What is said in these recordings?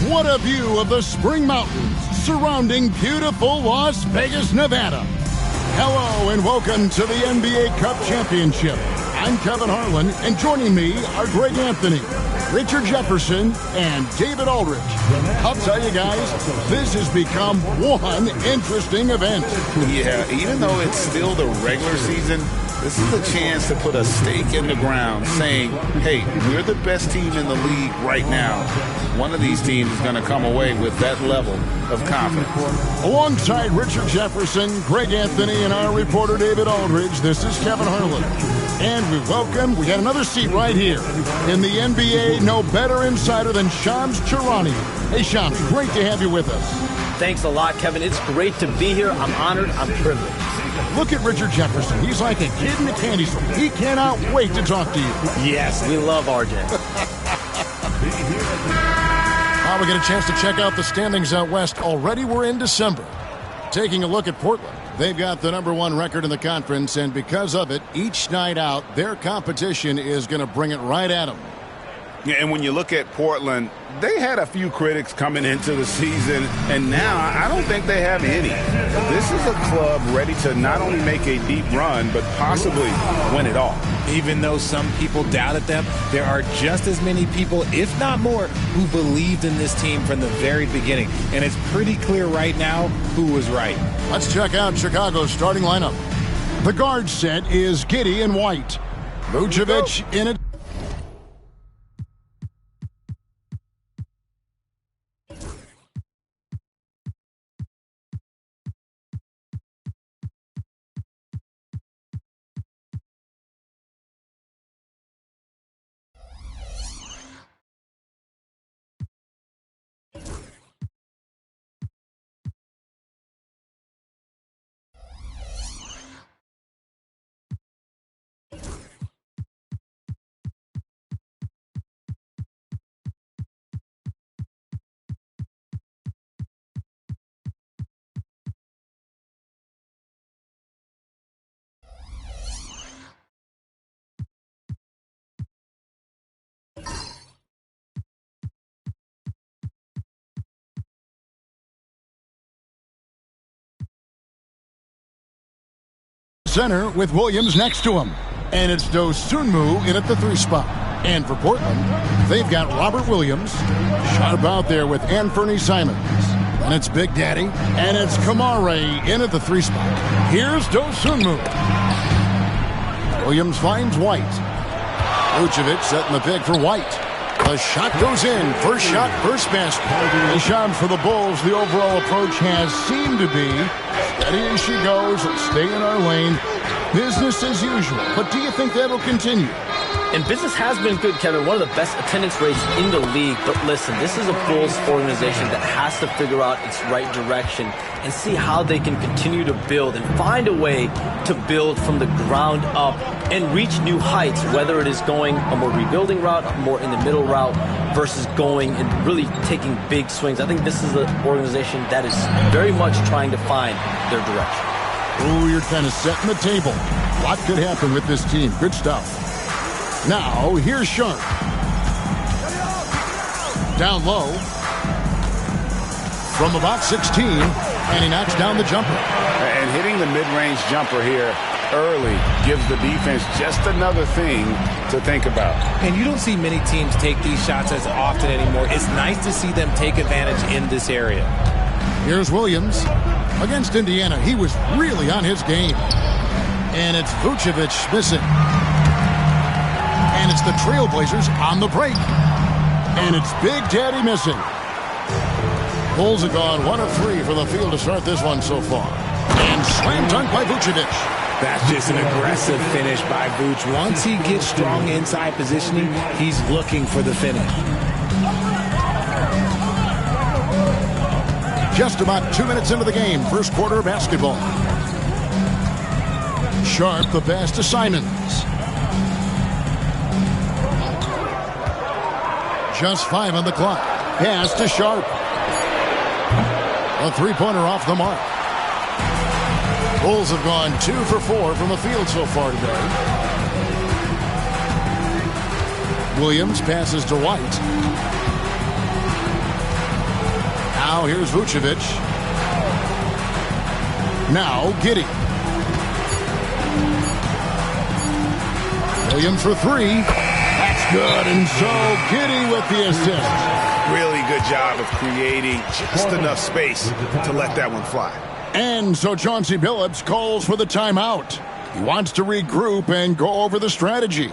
What a view of the Spring Mountains surrounding beautiful Las Vegas, Nevada. Hello and welcome to the NBA Cup Championship. I'm Kevin Harlan, and joining me are Greg Anthony, Richard Jefferson, and David Aldridge. I'll tell you guys, this has become one interesting event. Yeah, even though it's still the regular season, this is a chance to put a stake in the ground saying, hey, we're the best team in the league right now. One of these teams is going to come away with that level of confidence. Alongside Richard Jefferson, Greg Anthony, and our reporter David Aldridge, this is Kevin Harlan. And we got another seat right here. In the NBA, no better insider than Shams Charania. Hey, Shams, great to have you with us. Thanks a lot, Kevin. It's great to be here. I'm honored. I'm privileged. Look at Richard Jefferson. He's like a kid in a candy store. He cannot wait to talk to you. Yes, we love RJ. Now we get a chance to check out the standings out west. Already we're in December. Taking a look at Portland. They've got the #1 record in the conference, and because of it, each night out, their competition is going to bring it right at them. Yeah, and when you look at Portland, they had a few critics coming into the season, and now I don't think they have any. This is a club ready to not only make a deep run, but possibly win it all. Even though some people doubted them, there are just as many people, if not more, who believed in this team from the very beginning. And it's pretty clear right now who was right. Let's check out Chicago's starting lineup. The guard set is Giddey and White. Vucevic in it. Center with Williams next to him. And it's Dosunmu in at the 3 spot. And for Portland, they've got Robert Williams, sharp out there with Anthony Simons. And it's Big Daddy, and it's Kamare in at the 3 spot. Here's Dosunmu. Williams finds White. Vucevic setting the pick for White. The shot goes in. First shot, first basket. A shot for the Bulls. The overall approach has seemed to be steady as she goes. Stay in our lane. Business as usual. But do you think that'll continue? And business has been good, Kevin. One of the best attendance rates in the league. But listen, this is a Bulls organization that has to figure out its right direction and see how they can continue to build and find a way to build from the ground up and reach new heights, whether it is going a more rebuilding route, a more in the middle route, versus going and really taking big swings. I think this is an organization that is very much trying to find their direction. Oh, you're kind of setting the table. A lot could happen with this team. Good stuff. Now, here's Sharp. Down low. From about 16, and he knocks down the jumper. And hitting the mid-range jumper here early gives the defense just another thing to think about. And you don't see many teams take these shots as often anymore. It's nice to see them take advantage in this area. Here's Williams. Against Indiana, he was really on his game. And it's Vucevic missing. And it's the Trailblazers on the break. And it's Big Daddy missing. Bulls have gone 1 of 3 for the field to start this one so far. And slam dunk by Vucevic. That's just an aggressive finish by Vuce. Once he gets strong inside positioning, he's looking for the finish. Just about 2 minutes into the game, first quarter of basketball. Sharp, the pass to Simons. Just 5 on the clock. Pass to Sharp. A three-pointer off the mark. Bulls have gone 2 for 4 from the field so far today. Williams passes to White. Now here's Vucevic. Now Giddey. Williams for three. That's good. And so Giddey with the assist. Really good job of creating just enough space to let that one fly. And so Chauncey Billups calls for the timeout. He wants to regroup and go over the strategy.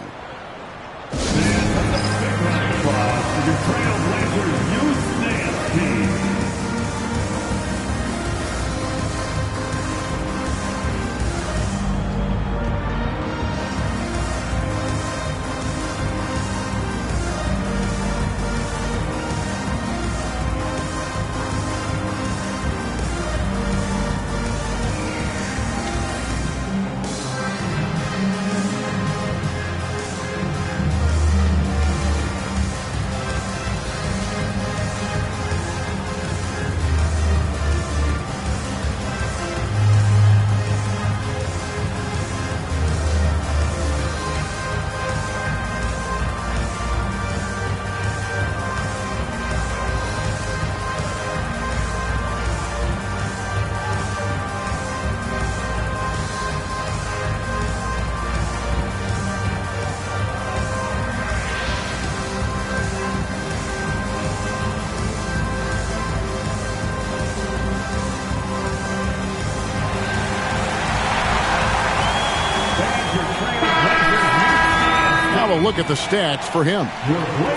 A look at the stats for him.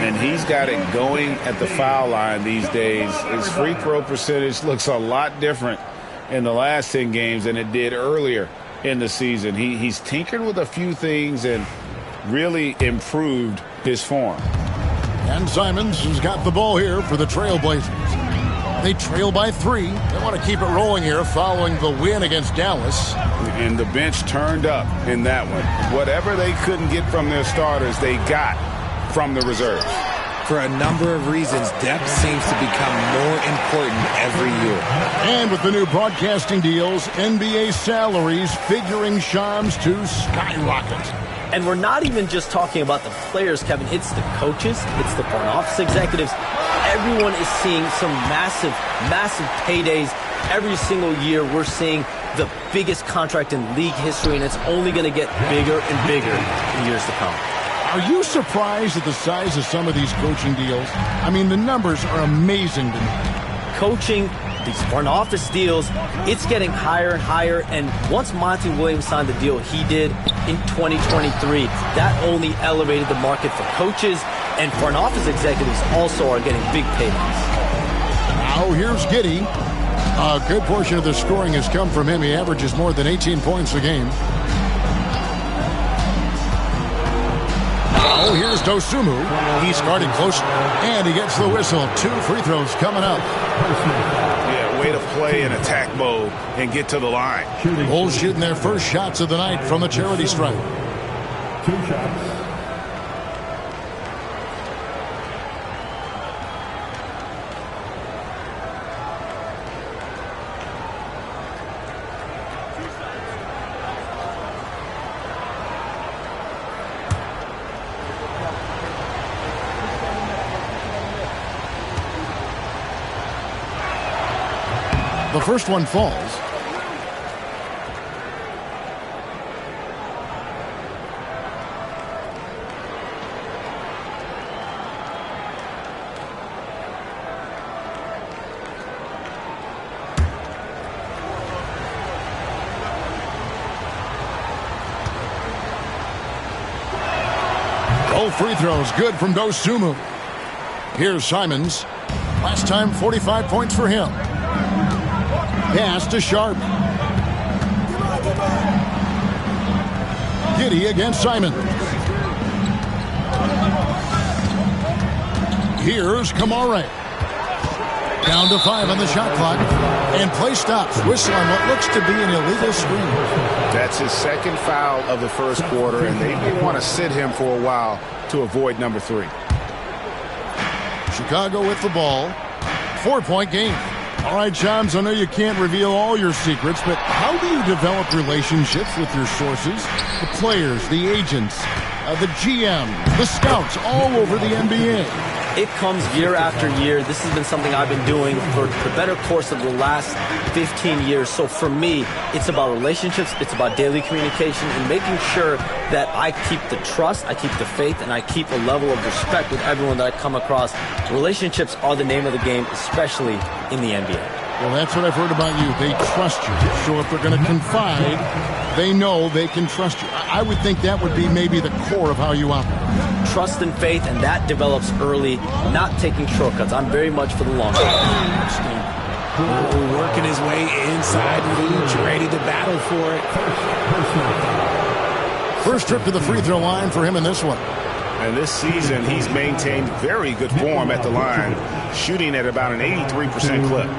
And he's got it going at the foul line these days. His free throw percentage looks a lot different in the last 10 games than it did earlier in the season. He's tinkered with a few things and really improved his form. And Simons has got the ball here for the Trailblazers. They trail by 3. They want to keep it rolling here following the win against Dallas. And the bench turned up in that one. Whatever they couldn't get from their starters, they got from the reserves. For a number of reasons, depth seems to become more important every year. And with the new broadcasting deals, NBA salaries figuring charms to skyrocket. And we're not even just talking about the players, Kevin. It's the coaches. It's the front office executives. Everyone is seeing some massive, massive paydays. Every single year we're seeing the biggest contract in league history, and it's only going to get bigger and bigger in years to come. Are you surprised at the size of some of these coaching deals? I mean, the numbers are amazing to me. Coaching, these front office deals, it's getting higher and higher. And once Monty Williams signed the deal he did in 2023, that only elevated the market for coaches, and front office executives also are getting big paydays. Now here's Giddey. A good portion of the scoring has come from him. He averages more than 18 points a game. Now here's Dosunmu. He's guarded closely, and he gets the whistle. 2 free throws coming up. Yeah, way to play in attack mode and get to the line. Bulls shooting their first shots of the night from the charity stripe. 2 shots. The first one falls. Both free throws good from Dosunmu. Here's Simons. Last time 45 points for him. Pass to Sharp. Giddey against Simon. Here's Kamara. Down to 5 on the shot clock. And play stops. Whistle on what looks to be an illegal screen. That's his second foul of the first quarter, and they may want to sit him for a while to avoid number 3. Chicago with the ball. 4-point game. All right, Shams, I know you can't reveal all your secrets, but how do you develop relationships with your sources? The players, the agents, the GM, the scouts all over the NBA. It comes year after year. This has been something I've been doing for the better course of the last 15 years. So for me, it's about relationships, it's about daily communication, and making sure that I keep the trust, I keep the faith, and I keep a level of respect with everyone that I come across. Relationships are the name of the game, especially in the NBA. Well, that's what I've heard about you. They trust you. So if they're going to confide, they know they can trust you. I would think that would be maybe the core of how you operate. Trust and faith, and that develops early, not taking shortcuts. I'm very much for the long run. Working his way inside, Vooch, ready to battle for it. First trip to the free throw line for him in this one. And this season, he's maintained very good form at the line, shooting at about an 83% clip.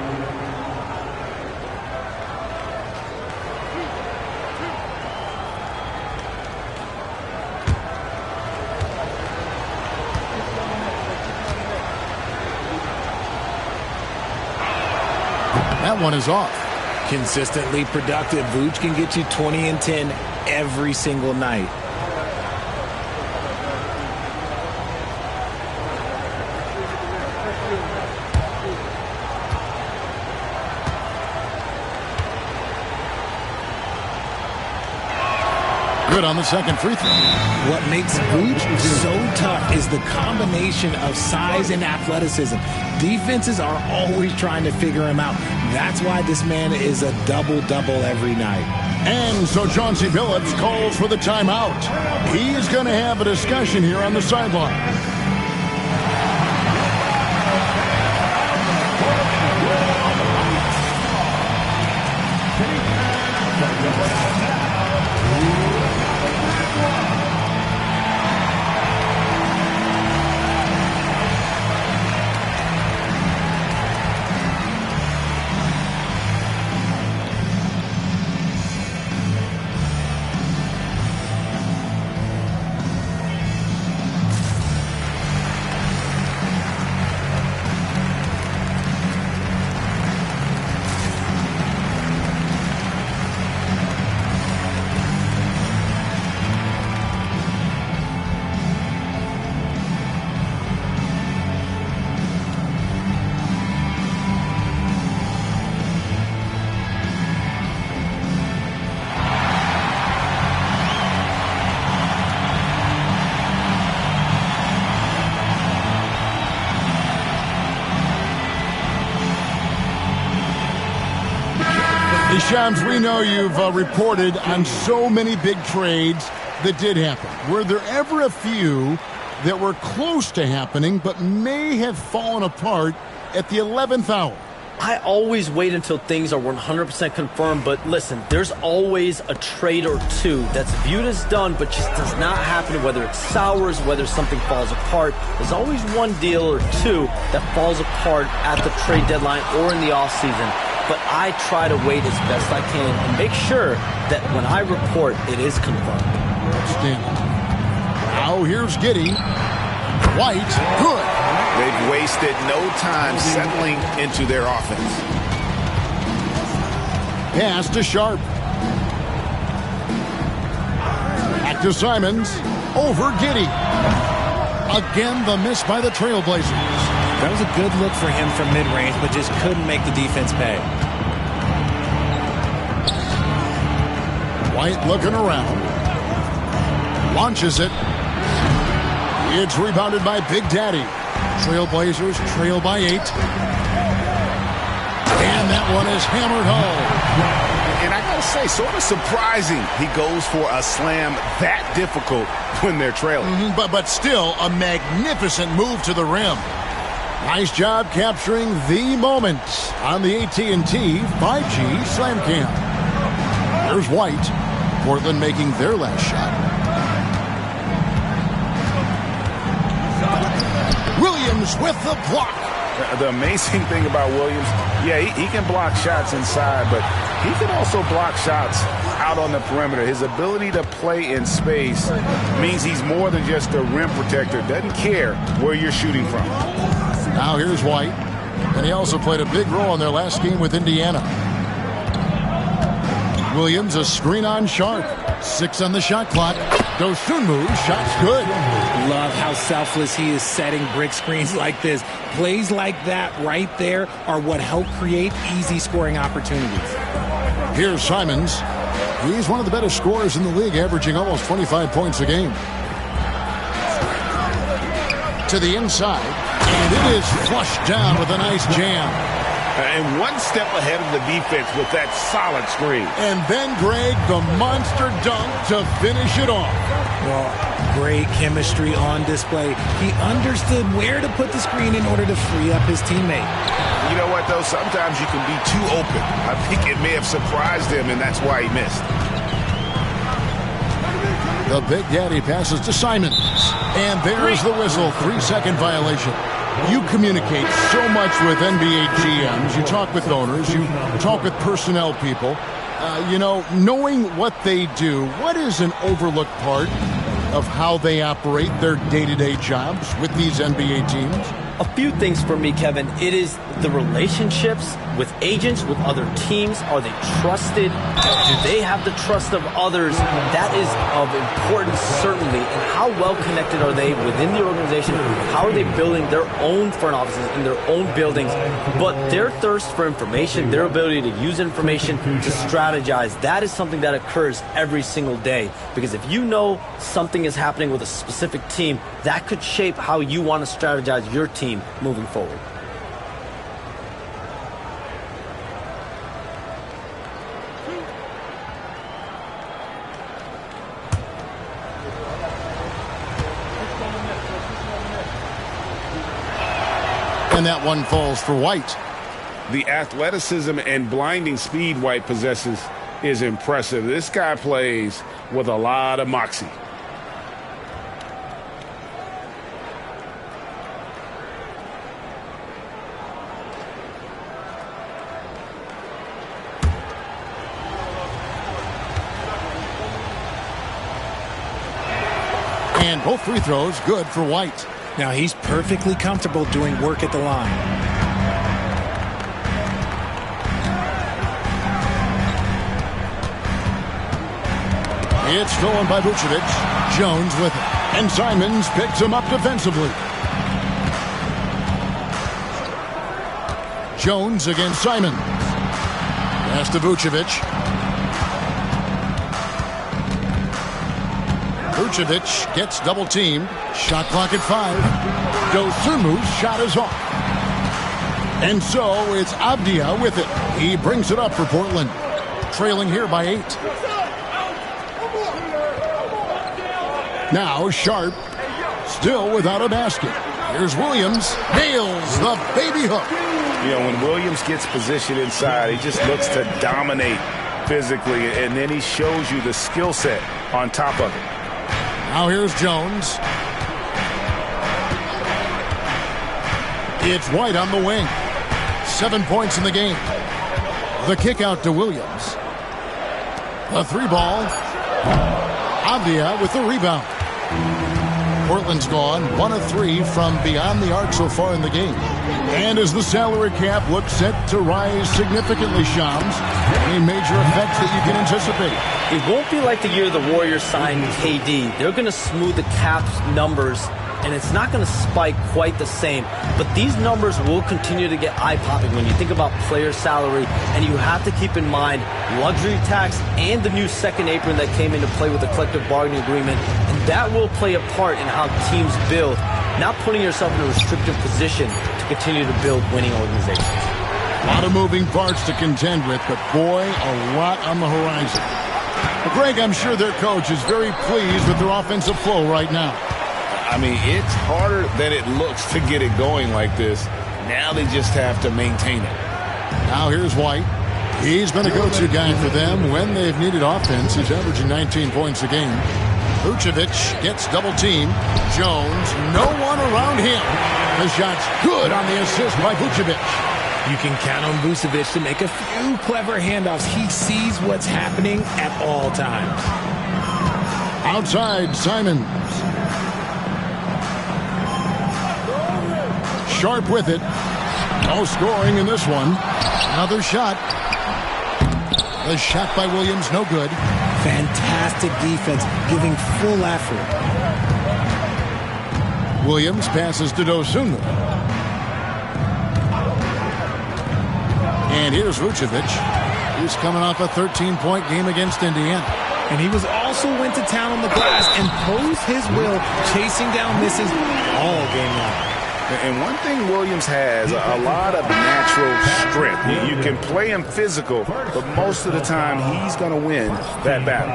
That one is off. Consistently productive. Vooch can get you 20 and 10 every single night. Good on the second free throw. What makes Vooch so tough is the combination of size and athleticism. Defenses are always trying to figure him out. That's why this man is a double-double every night. And so Chauncey Billups calls for the timeout. He's going to have a discussion here on the sideline. Shams, we know you've reported on so many big trades that did happen. Were there ever a few that were close to happening but may have fallen apart at the 11th hour? I always wait until things are 100% confirmed, but listen, there's always a trade or two that's viewed as done but just does not happen, whether it sours, whether something falls apart. There's always one deal or two that falls apart at the trade deadline or in the offseason. But I try to wait as best I can and make sure that when I report, it is confirmed. Outstanding. Now here's Giddey. White, good. They've wasted no time settling into their offense. Pass to Sharp. Back to Simons. Over Giddey. Again, the miss by the Trailblazers. That was a good look for him from mid-range, but just couldn't make the defense pay. White looking around. Launches it. It's rebounded by Big Daddy. Trailblazers trail by 8. And that one is hammered home. And I gotta say, sort of surprising he goes for a slam that difficult when they're trailing. But still a magnificent move to the rim. Nice job capturing the moment on the AT&T 5G Slam Cam. There's White. Portland making their last shot. Williams with the block. The amazing thing about Williams, yeah, he can block shots inside, but he can also block shots out on the perimeter. His ability to play in space means he's more than just a rim protector. Doesn't care where you're shooting from. Now here's White, and he also played a big role in their last game with Indiana. Williams, a screen on Sharp. 6 on the shot clock. Dosunmu, shot's good. Love how selfless he is setting brick screens like this. Plays like that right there are what help create easy scoring opportunities. Here's Simons. He's one of the better scorers in the league, averaging almost 25 points a game. To the inside, and it is flushed down with a nice jam. And one step ahead of the defense with that solid screen. And then, Greg, the monster dunk to finish it off. Well, great chemistry on display. He understood where to put the screen in order to free up his teammate. You know what, though? Sometimes you can be too open. I think it may have surprised him, and that's why he missed. The Big Daddy passes to Simons. And there's the whistle. 3-second violation. You communicate so much with NBA GMs. You talk with owners. You talk with personnel people. Knowing what they do, what is an overlooked part of how they operate their day-to-day jobs with these NBA teams? A few things for me, Kevin. It is the relationships with agents, with other teams. Are they trusted? Do they have the trust of others? That is of importance, certainly. And how well connected are they within the organization? How are they building their own front offices in their own buildings? But their thirst for information, their ability to use information, to strategize, that is something that occurs every single day. Because if you know something is happening with a specific team, that could shape how you want to strategize your team moving forward. And that one falls for White. The athleticism and blinding speed White possesses is impressive. This guy plays with a lot of moxie. And both free throws good for White. Now he's perfectly comfortable doing work at the line. It's stolen by Vucevic. Jones with it. And Simons picks him up defensively. Jones against Simons. Pass to Vucevic. Vucevic gets double-teamed. Shot clock at 5. Dosunmu's shot is off. And so it's Avdia with it. He brings it up for Portland. Trailing here by 8. Now Sharp, still without a basket. Here's Williams. Nails the baby hook. When Williams gets positioned inside, he just looks to dominate physically, and then he shows you the skill set on top of it. Now here's Jones. It's White on the wing. 7 points in the game. The kick out to Williams. The 3-ball. Avdia with the rebound. Portland's gone 1 of 3 from beyond the arc so far in the game. And as the salary cap looks set to rise significantly, Shams, any major effects that you can anticipate? It won't be like the year the Warriors signed KD. They're going to smooth the cap numbers, and it's not going to spike quite the same. But these numbers will continue to get eye-popping when you think about player salary, and you have to keep in mind luxury tax and the new second apron that came into play with the collective bargaining agreement, and that will play a part in how teams build, not putting yourself in a restrictive position to continue to build winning organizations. A lot of moving parts to contend with, but boy, a lot on the horizon. Well, Greg, I'm sure their coach is very pleased with their offensive flow right now. I mean, it's harder than it looks to get it going like this. Now they just have to maintain it. Now here's White. He's been a go-to guy for them when they've needed offense. He's averaging 19 points a game. Vucevic gets double-teamed. Jones, no one around him. The shot's good on the assist by Vucevic. You can count on Vucevic to make a few clever handoffs. He sees what's happening at all times. Outside, Simons. Sharp with it. No scoring in this one. Another shot. The shot by Williams, no good. Fantastic defense, giving full effort. Williams passes to Dosunmu. And here's Vucevic. He's coming off a 13-point game against Indiana. And he also went to town on the glass and posed his will, chasing down misses all game long. And one thing Williams has, a lot of natural strength. You can play him physical, but most of the time he's going to win that battle.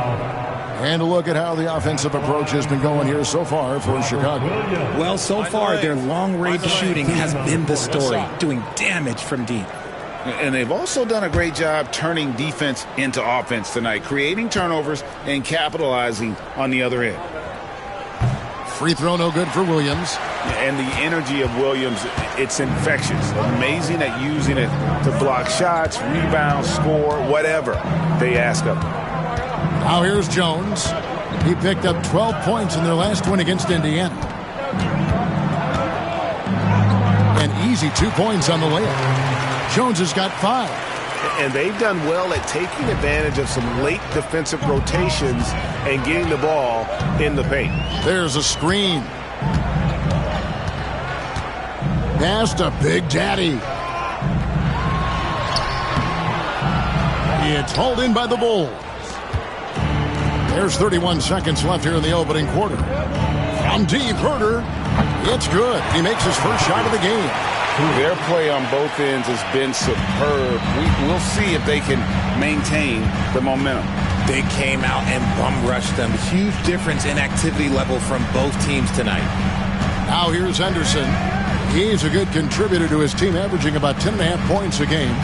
And a look at how the offensive approach has been going here so far for Chicago. Well, so far their long-range shooting has been the story, doing damage from deep. And they've also done a great job turning defense into offense tonight, creating turnovers and capitalizing on the other end. Free throw no good for Williams. And the energy of Williams, it's infectious. Amazing at using it to block shots, rebound, score, whatever they ask of him. Now here's Jones. He picked up 12 points in their last win against Indiana. An easy 2 points on the layup. Jones has got 5. And they've done well at taking advantage of some late defensive rotations and getting the ball in the paint. There's a screen. Pass to Big Daddy. It's hauled in by the Bulls. There's 31 seconds left here in the opening quarter. From deep, Herter. It's good. He makes his first shot of the game. Their play on both ends has been superb. We'll see if they can maintain the momentum. They came out and bum rushed them. Huge difference in activity level from both teams tonight. Now here's Henderson. He's a good contributor to his team, averaging about 10.5 points a game.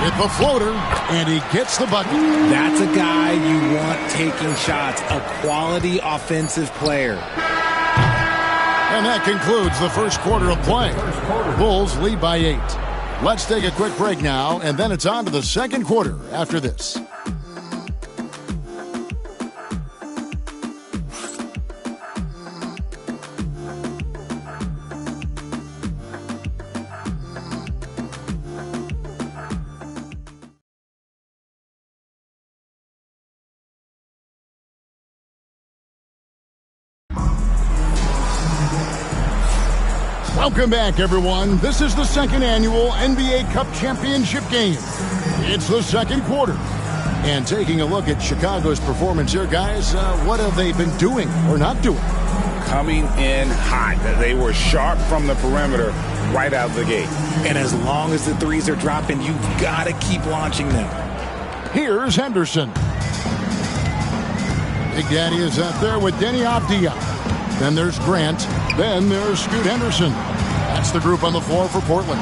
With the floater, and he gets the bucket. That's a guy you want taking shots, a quality offensive player. And that concludes the first quarter of play. Bulls lead by 8. Let's take a quick break now, and then it's on to the second quarter after this. Welcome back, everyone. This is the second annual NBA Cup Championship game. It's the second quarter. And taking a look at Chicago's performance here, guys, what have they been doing or not doing? Coming in hot. They were sharp from the perimeter right out of the gate. And as long as the threes are dropping, you've got to keep launching them. Here's Henderson. Big Daddy is out there with Denny Avdia. Then there's Grant. Then there's Scoot Henderson. That's the group on the floor for Portland.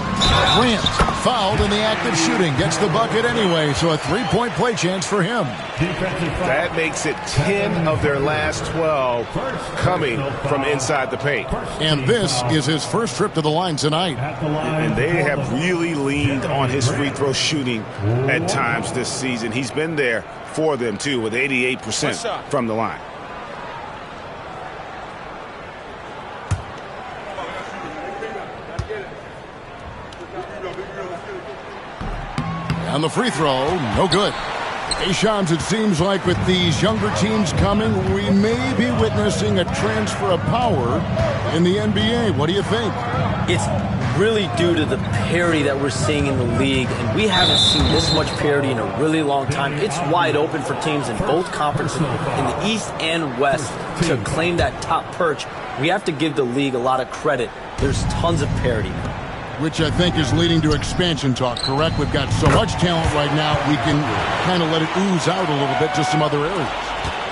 Grant, fouled in the act of shooting, gets the bucket anyway, so a three-point play chance for him. That makes it 10 of their last 12 coming from inside the paint. And this is his first trip to the line tonight. And they have really leaned on his free throw shooting at times this season. He's been there for them, too, with 88% from the line. On the free throw, no good. Hey, Shams, it seems like with these younger teams coming, we may be witnessing a transfer of power in the NBA. What do you think? It's really due to the parity that we're seeing in the league, and we haven't seen this much parity in a really long time. It's wide open for teams in both conferences, in the East and West, to claim that top perch. We have to give the league a lot of credit. There's tons of parity now. Which I think is leading to expansion talk, correct? We've got so much talent right now, we can kind of let it ooze out a little bit to some other areas.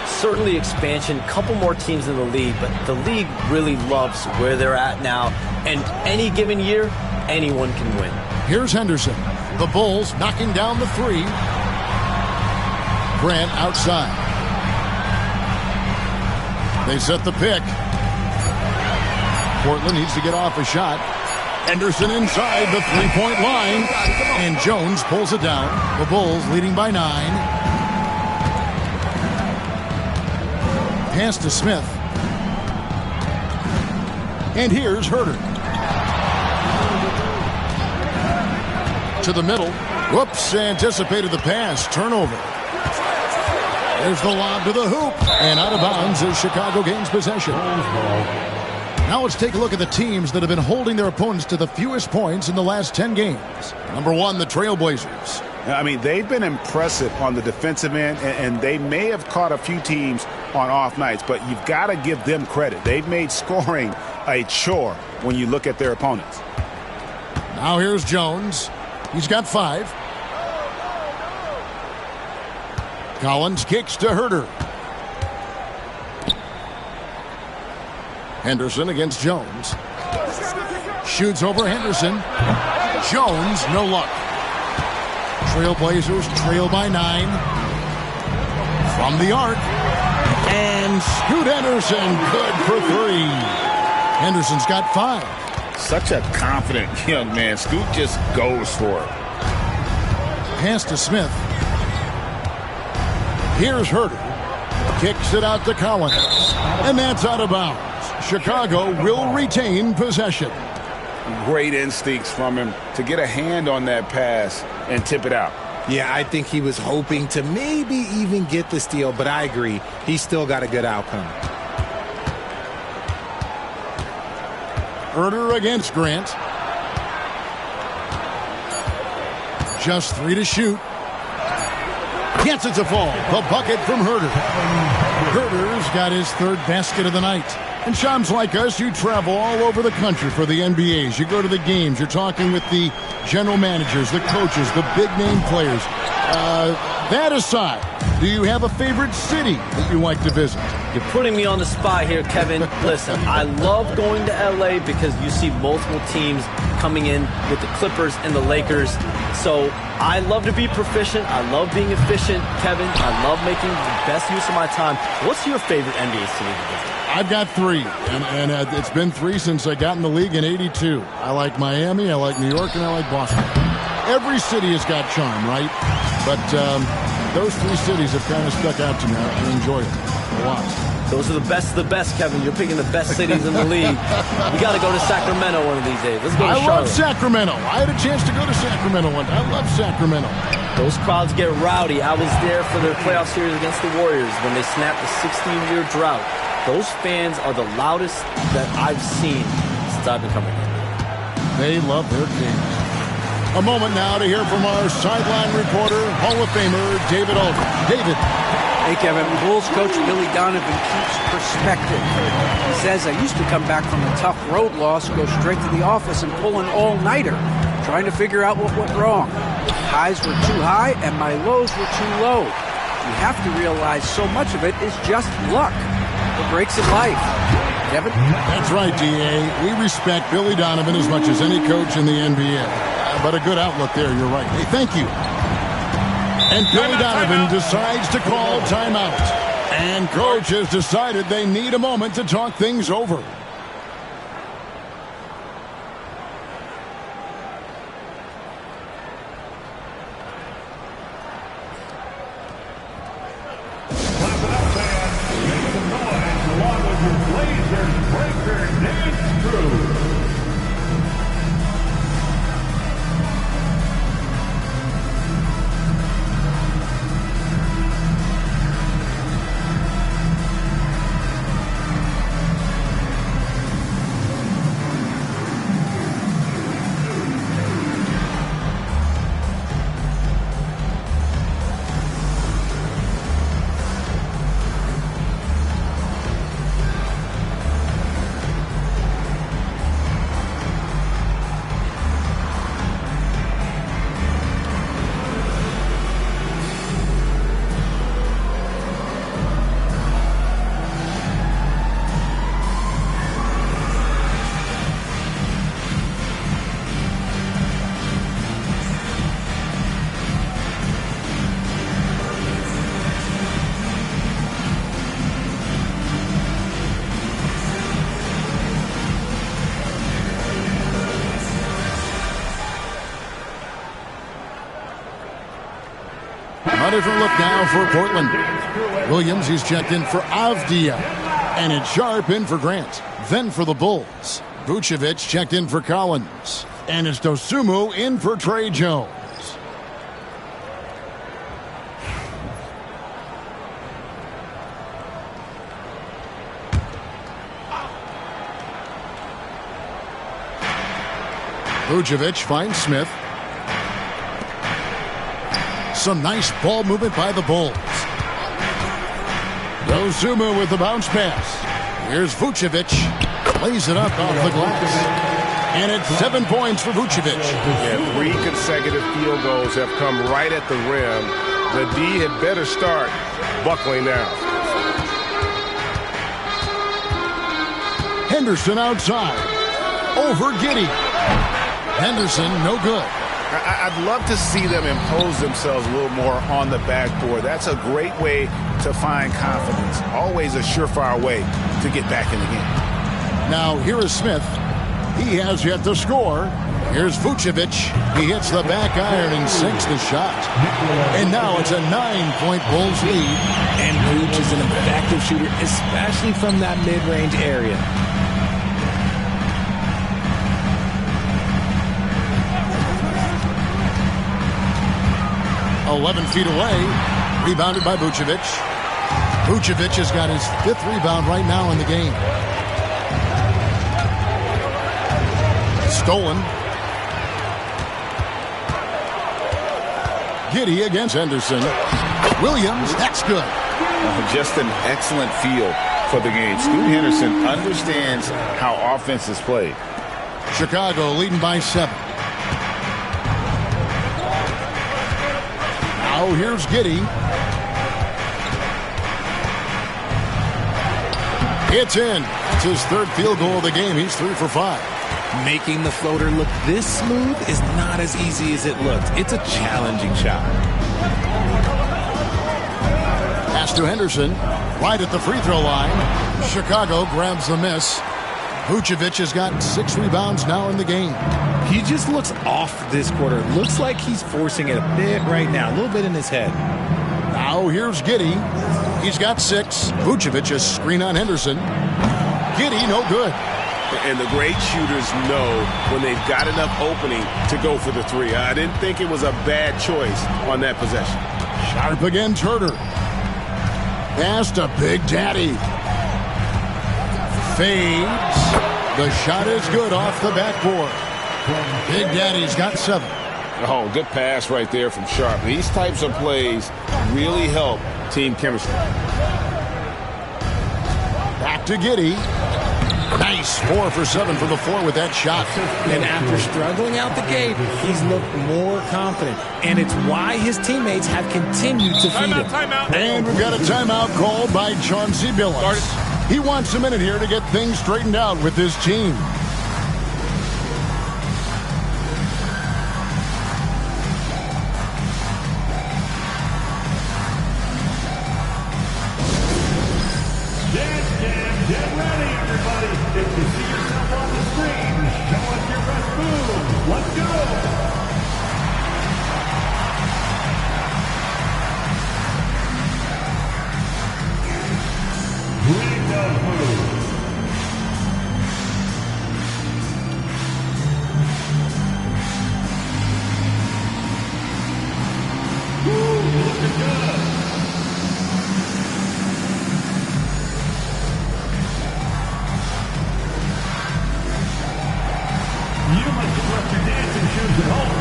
Certainly expansion, couple more teams in the league, but the league really loves where they're at now. And any given year, anyone can win. Here's Henderson. The Bulls knocking down the three. Grant outside. They set the pick. Portland needs to get off a shot. Henderson inside the three-point line. And Jones pulls it down. The Bulls leading by 9. Pass to Smith. And here's Herter. To the middle. Whoops, anticipated the pass. Turnover. There's the lob to the hoop. And out of bounds as Chicago gains possession. Now let's take a look at the teams that have been holding their opponents to the fewest points in the last 10 games. Number 1, the Trailblazers. I mean, they've been impressive on the defensive end, and they may have caught a few teams on off nights, but you've got to give them credit. They've made scoring a chore when you look at their opponents. Now here's Jones. He's got 5. Collins kicks to Herter. Henderson against Jones. Shoots over Henderson. Jones, no luck. Trailblazers trail by 9. From the arc. And Scoot Henderson, good for 3. Henderson's got 5. Such a confident young man. Scoot just goes for it. Pass to Smith. Here's Herter. Kicks it out to Collins. And that's out of bounds. Chicago will retain possession. Great instincts from him to get a hand on that pass and tip it out. Yeah, I think he was hoping to maybe even get the steal, but I agree. He's still got a good outcome. Herter against Grant. Just 3 to shoot. Gets it to fall. The bucket from Herter. Herter's got his 3rd basket of the night. And chums like us, you travel all over the country for the NBAs. You go to the games. You're talking with the general managers, the coaches, the big-name players. That aside, do you have a favorite city that you like to visit? You're putting me on the spot here, Kevin. Listen, I love going to L.A. because you see multiple teams coming in with the Clippers and the Lakers. So I love to be proficient. I love being efficient, Kevin. I love making the best use of my time. What's your favorite NBA city to visit? I've got 3, and it's been 3 since I got in the league in '82. I like Miami, I like New York, and I like Boston. Every city has got charm, right? But those 3 cities have kind of stuck out to me. I enjoy them a lot. Those are the best of the best, Kevin. You're picking the best cities in the league. We got to go to Sacramento one of these days. Let's go to Charlotte. I love Sacramento. I had a chance to go to Sacramento one time. I love Sacramento. Those crowds get rowdy. I was there for their playoff series against the Warriors when they snapped a 16-year drought. Those fans are the loudest that I've seen since I've been coming in. They love their teams. A moment now to hear from our sideline reporter, Hall of Famer David Aldridge. David. Hey, Kevin. Bulls coach Billy Donovan keeps perspective. He says, I used to come back from a tough road loss, go straight to the office and pull an all-nighter, trying to figure out what went wrong. Highs were too high and my lows were too low. You have to realize so much of it is just luck. The breaks in life. Kevin? That's right, D.A. We respect Billy Donovan as much as any coach in the NBA. But a good outlook there, you're right. Hey, thank you. And Billy Donovan decides to call timeout. And coach has decided they need a moment to talk things over. A different look now for Portland. Williams, he's checked in for Avdia. And it's Sharp in for Grant. Then for the Bulls, Vucevic checked in for Collins. And it's Dosunmu in for Trey Jones. Vucevic finds Smith. Some nice ball movement by the Bulls. Dozuma with the bounce pass. Here's Vucevic. Lays it up off the glass. And it's 7 points for Vucevic. Yeah, 3 consecutive field goals have come right at the rim. The D had better start buckling now. Henderson outside. Over Giddey. Henderson, no good. I'd love to see them impose themselves a little more on the backboard. That's a great way to find confidence. Always a surefire way to get back in the game. Now here is Smith. He has yet to score. Here's Vucevic. He hits the back iron and sinks the shot. And now it's a 9-point Bulls lead. And Vooch is an effective shooter, especially from that mid-range area. "11 feet away." Rebounded by Vucevic. Vucevic has got his 5th rebound right now in the game. Stolen. Giddey against Henderson. Williams, that's good. Just an excellent feel for the game. Scoot Henderson understands how offense is played. Chicago leading by 7. Now here's Giddey. It's in. It's his 3rd field goal of the game. He's 3 for 5. Making the floater look this smooth is not as easy as it looks. It's a challenging shot. Pass to Henderson. Right at the free throw line. Chicago grabs the miss. Vucevic has got 6 rebounds now in the game. He just looks off this quarter. Looks like he's forcing it a bit right now. A little bit in his head. Now here's Giddey. He's got 6. Vucevic a screen on Henderson. Giddey, no good. And the great shooters know when they've got enough opening to go for the 3. I didn't think it was a bad choice on that possession. Sharp against Herter. Pass to Big Daddy. Fades. The shot is good off the backboard. Big Daddy's got 7. Oh, good pass right there from Sharp. These types of plays really help team chemistry. Back to Giddey. Nice 4 for 7 for the 4 with that shot. And after struggling out the gate, he's looked more confident. And it's why his teammates have continued to feed him. And we've got a timeout called by Chauncey Billups. He wants a minute here to get things straightened out with his team. Get ready, everybody. If you see yourself on the screen, show us your best moves. Let's go. Bring those moves. Woo, looking good. You must have left your dancing shoes at home.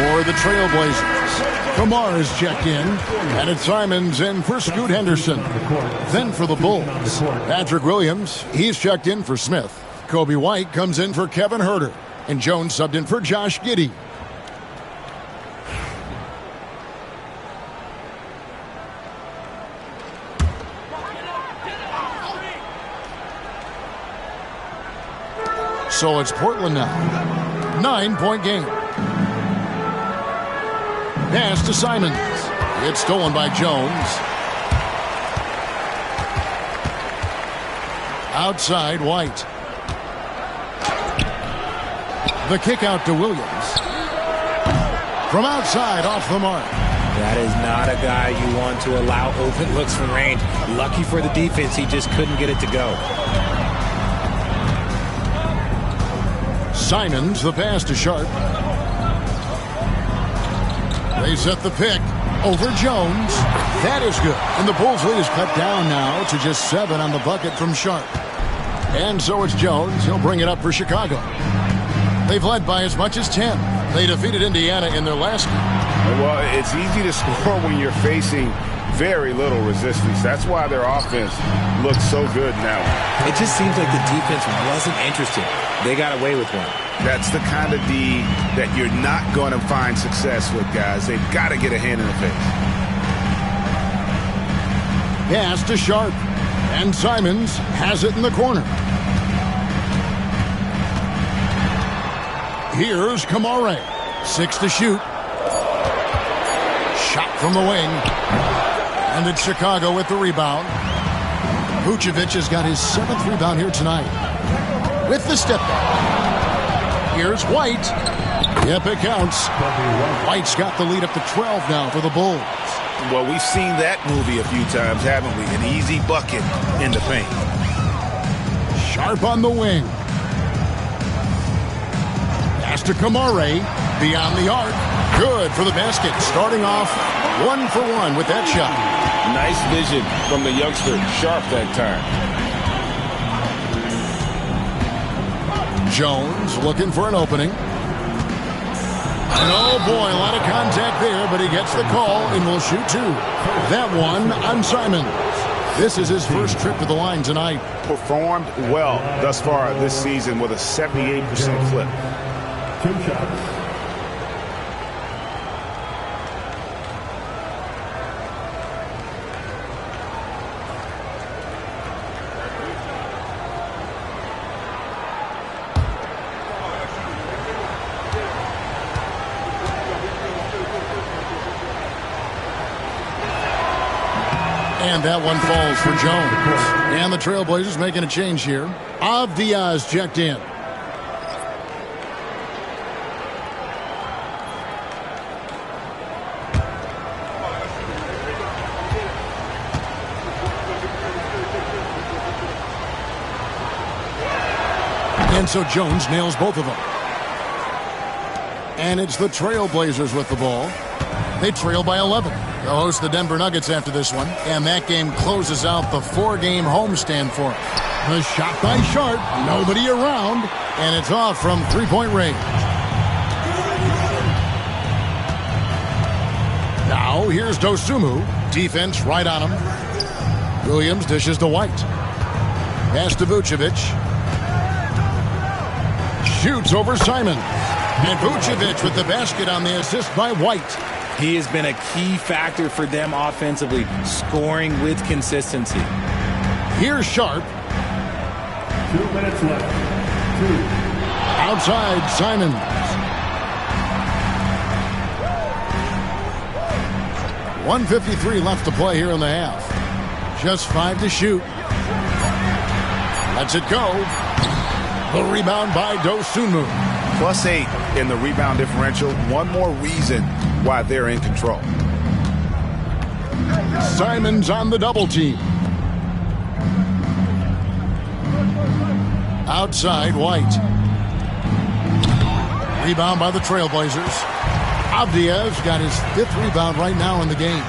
For the Trailblazers, Kamar is checked in, and it's Simons in for Scoot Henderson. Then for the Bulls, Patrick Williams, he's checked in for Smith. Kobe White comes in for Kevin Herter, and Jones subbed in for Josh Giddey. So it's Portland now. 9-point game. Pass to Simons. It's stolen by Jones. Outside, White. The kick out to Williams. From outside, off the mark. That is not a guy you want to allow open looks from range. Lucky for the defense, he just couldn't get it to go. Simons, the pass to Sharp. They set the pick over Jones. That is good. And the Bulls lead is cut down now to just 7 on the bucket from Sharp. And so it's Jones. He'll bring it up for Chicago. They've led by as much as 10. They defeated Indiana in their last game. Well, it's easy to score when you're facing very little resistance. That's why their offense looks so good now. It just seems like the defense wasn't interested. They got away with one. That's the kind of D that you're not going to find success with, guys. They've got to get a hand in the face. Pass to Sharp. And Simons has it in the corner. Here's Kamare. 6 to shoot. Shot from the wing. And it's Chicago with the rebound. Vucevic has got his 7th rebound here tonight. With the step back. Here's White. Yep, it counts. White's got the lead up to 12 now for the Bulls. Well, we've seen that movie a few times, haven't we? An easy bucket in the paint. Sharp on the wing. Pass to Kamare. Beyond the arc. Good for the basket. Starting off 1 for 1 with that shot. Nice vision from the youngster. Sharp that time. Jones looking for an opening. And oh boy, a lot of contact there, but he gets the call and will shoot 2. That one on Simon. This is his first trip to the line tonight. Performed well thus far this season with a 78% clip. 2 shots. And that one falls for Jones. And the Trailblazers making a change here. Avdiaz checked in. And so Jones nails both of them. And it's the Trailblazers with the ball. They trail by 11. They'll host the Denver Nuggets after this one. And that game closes out the 4-game homestand for them. The shot by Sharp. Nobody around. And it's off from 3-point range. Now here's Dosunmu. Defense right on him. Williams dishes to White. Pass to Vucevic. Shoots over Simon. And Vucevic with the basket on the assist by White. He has been a key factor for them offensively, scoring with consistency. Here's Sharp. 2 minutes left. 2. Outside, Simons. .153 left to play here in the half. Just 5 to shoot. Lets it go. The rebound by Dosunmu. +8 in the rebound differential. One more reason why they're in control. Simons on the double team. Outside, White. Rebound by the Trailblazers. Avdiaz got his 5th rebound right now in the game.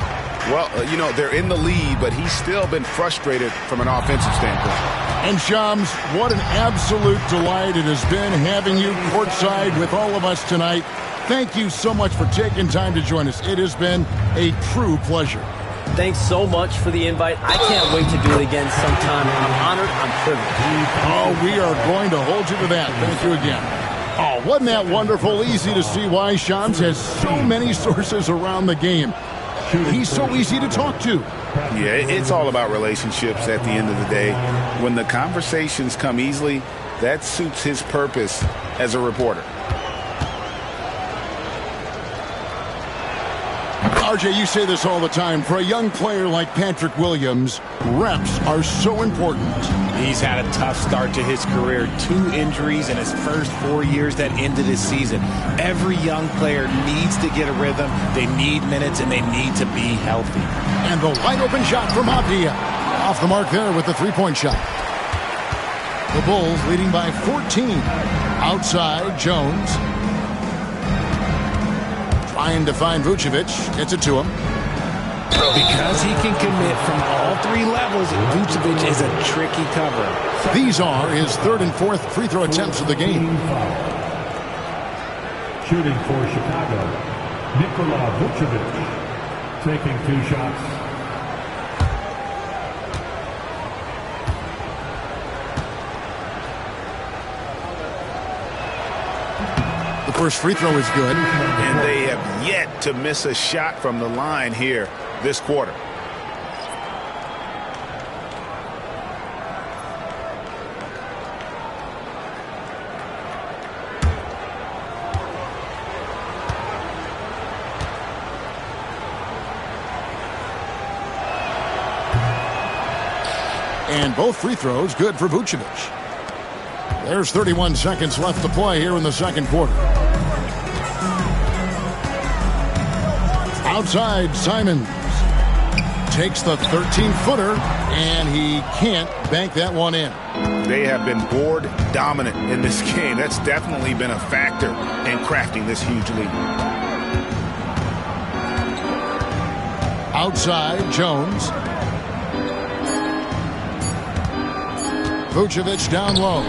Well, you know, they're in the lead, but he's still been frustrated from an offensive standpoint. And Shams, what an absolute delight it has been having you courtside with all of us tonight. Thank you so much for taking time to join us. It has been a true pleasure. Thanks so much for the invite. I can't wait to do it again sometime. I'm honored. I'm privileged. Oh, we are going to hold you to that. Thank you again. Oh, wasn't that wonderful? Easy to see why Shams has so many sources around the game. He's so easy to talk to. Yeah, it's all about relationships at the end of the day. When the conversations come easily, that suits his purpose as a reporter. A RJ, you say this all the time. For a young player like Patrick Williams, reps are so important. He's had a tough start to his career. 2 injuries in his first 4 years that ended his season. Every young player needs to get a rhythm. They need minutes, and they need to be healthy. And the wide-open shot from Abdia. Off the mark there with the three-point shot. The Bulls leading by 14. Outside, Jones. Trying to find Vucevic. Gets it to him. Because he can commit from all 3 levels, Vucevic is a tricky cover. These are his 3rd and 4th free throw attempts of the game. Shooting for Chicago, Nikola Vucevic, taking 2 shots. The first free throw is good. And they have yet to miss a shot from the line here this quarter. And both free throws good for Vucevic. There's 31 seconds left to play here in the second quarter. Outside, Simons takes the 13-footer, and he can't bank that one in. They have been board dominant in this game. That's definitely been a factor in crafting this huge lead. Outside, Jones. Vucevic down low.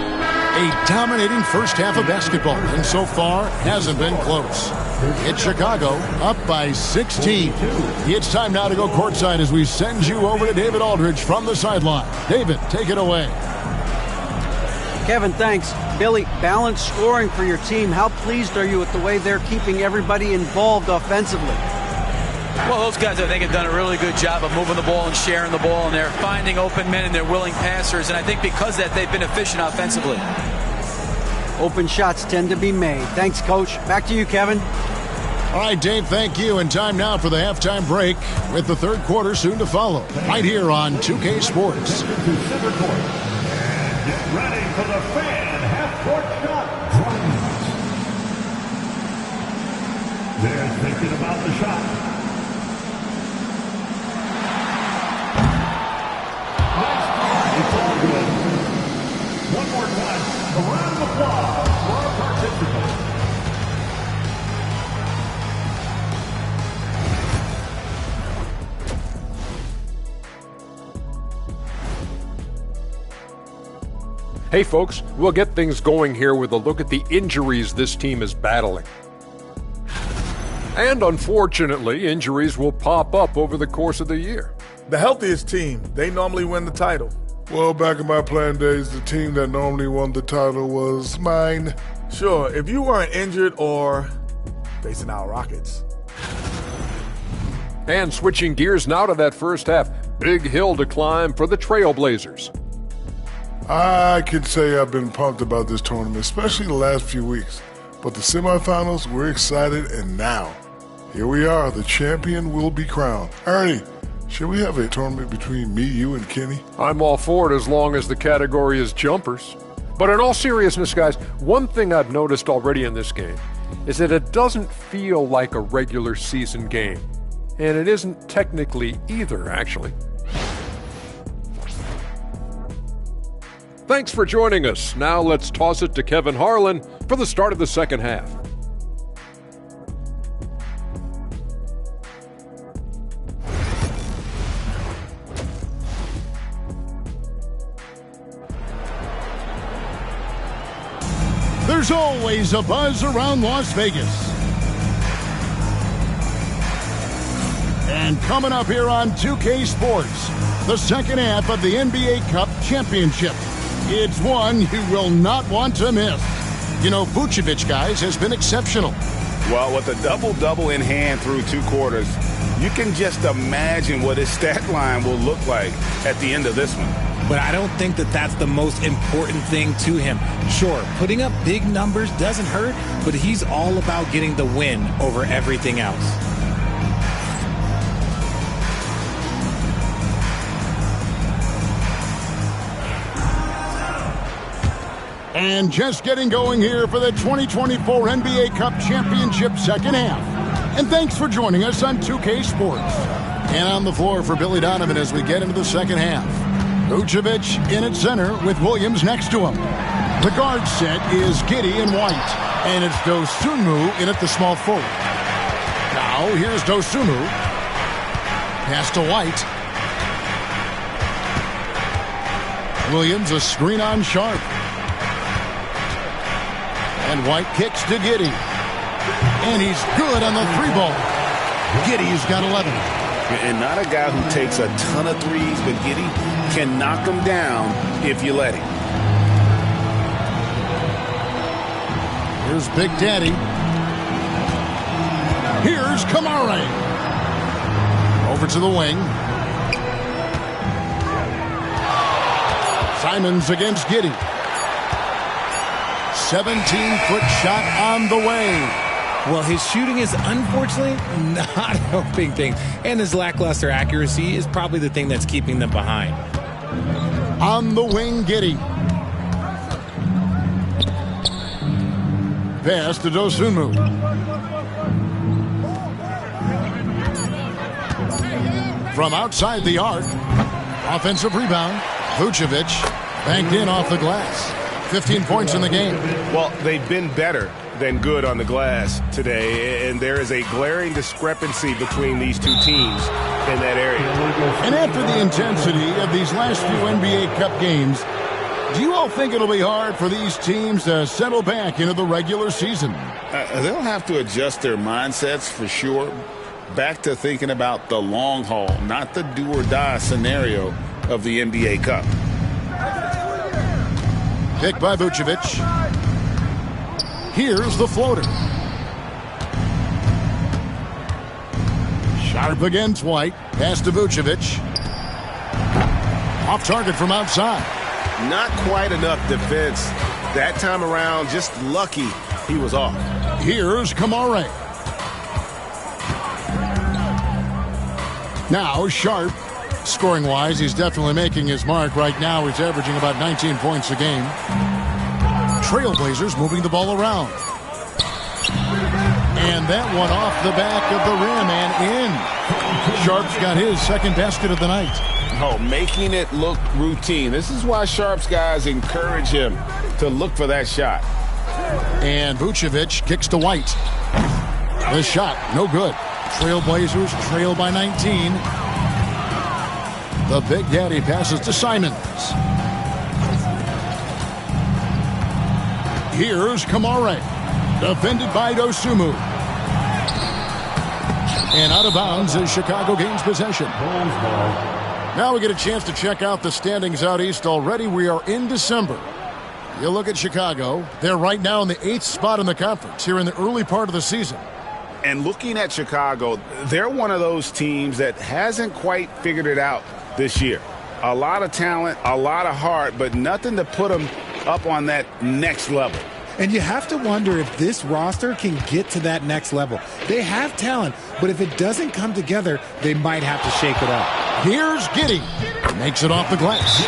A dominating first half of basketball, and so far hasn't been close. It's Chicago up by 16. It's time now to go courtside as we send you over to David Aldridge from the sideline. David, take it away. Kevin, thanks. Billy, balanced scoring for your team. How pleased are you with the way they're keeping everybody involved offensively? Well, those guys, I think, have done a really good job of moving the ball and sharing the ball, and they're finding open men and they're willing passers, and I think because of that, they've been efficient offensively. Open shots tend to be made. Thanks, Coach. Back to you, Kevin. All right, Dave, thank you. And time now for the halftime break with the third quarter soon to follow. Right here on 2K Sports. To center court. And get ready for the fan half-court shot. They're thinking about the shot. It's all good. One more time, a round of applause for our participants. Hey folks, we'll get things going here with a look at the injuries this team is battling. And unfortunately, injuries will pop up over the course of the year. The healthiest team, they normally win the title. Well, back in my playing days, the team that normally won the title was mine. Sure, if you weren't injured or facing our Rockets. And switching gears now to that first half, big hill to climb for the Trailblazers. I can say I've been pumped about this tournament, especially the last few weeks. But the semifinals, we're excited, and now, here we are, the champion will be crowned. Ernie, should we have a tournament between me, you, and Kenny? I'm all for it as long as the category is jumpers. But in all seriousness, guys, one thing I've noticed already in this game is that it doesn't feel like a regular season game. And it isn't technically either, actually. Thanks for joining us. Now let's toss it to Kevin Harlan for the start of the second half. There's always a buzz around Las Vegas. And coming up here on 2K Sports, the second half of the NBA Cup Championship. It's one you will not want to miss. You know, Vucevic, guys, has been exceptional. Well, with a double-double in hand through 2 quarters, you can just imagine what his stat line will look like at the end of this one. But I don't think that that's the most important thing to him. Sure, putting up big numbers doesn't hurt, but he's all about getting the win over everything else. And just getting going here for the 2024 NBA Cup Championship second half. And thanks for joining us on 2K Sports. And on the floor for Billy Donovan as we get into the second half. Vucevic in at center with Williams next to him. The guard set is Giddey and White. And it's Dosunmu in at the small forward. Now here's Dosunmu. Pass to White. Williams a screen on Sharp. And White kicks to Giddey. And he's good on the three ball. Giddey's got 11. And not a guy who takes a ton of threes, but Giddey can knock them down if you let him. Here's Big Daddy. Here's Kamara. Over to the wing. Simons against Giddey. 17-foot shot on the way. Well, his shooting is unfortunately not helping things. And his lackluster accuracy is probably the thing that's keeping them behind. On the wing, Giddey. Pass to Dosunmu. From outside the arc. Offensive rebound. Vucevic banked in off the glass. 15 points in the game. Well, they've been better than good on the glass today, and there is a glaring discrepancy between these two teams in that area. And after the intensity of these last few NBA Cup games, do you all think it'll be hard for these teams to settle back into the regular season? They'll have to adjust their mindsets for sure. Back to thinking about the long haul, not the do-or-die scenario of the NBA Cup. Pick by Vucevic. Here's the floater. Sharp against White. Pass to Vucevic. Off target from outside. Not quite enough defense. That time around, just lucky he was off. Here's Kamara. Now Sharp. Scoring-wise, he's definitely making his mark. Right now, he's averaging about 19 points a game. Trailblazers moving the ball around. And that one off the back of the rim and in. Sharp's got his second basket of the night. Oh, making it look routine. This is why Sharp's guys encourage him to look for that shot. And Vucevic kicks to White. The shot, no good. Trailblazers trail by 19. The Big Daddy passes to Simons. Here's Kamara. Defended by Dosunmu. And out of bounds as Chicago gains possession. Now we get a chance to check out the standings out east already. We are in December. You look at Chicago. They're right now in the 8th spot in the conference here in the early part of the season. And looking at Chicago, they're one of those teams that hasn't quite figured it out this year. A lot of talent, a lot of heart, but nothing to put them up on that next level. And you have to wonder if this roster can get to that next level. They have talent, but if it doesn't come together, they might have to shake it up. Here's Giddey. Makes it off the glass.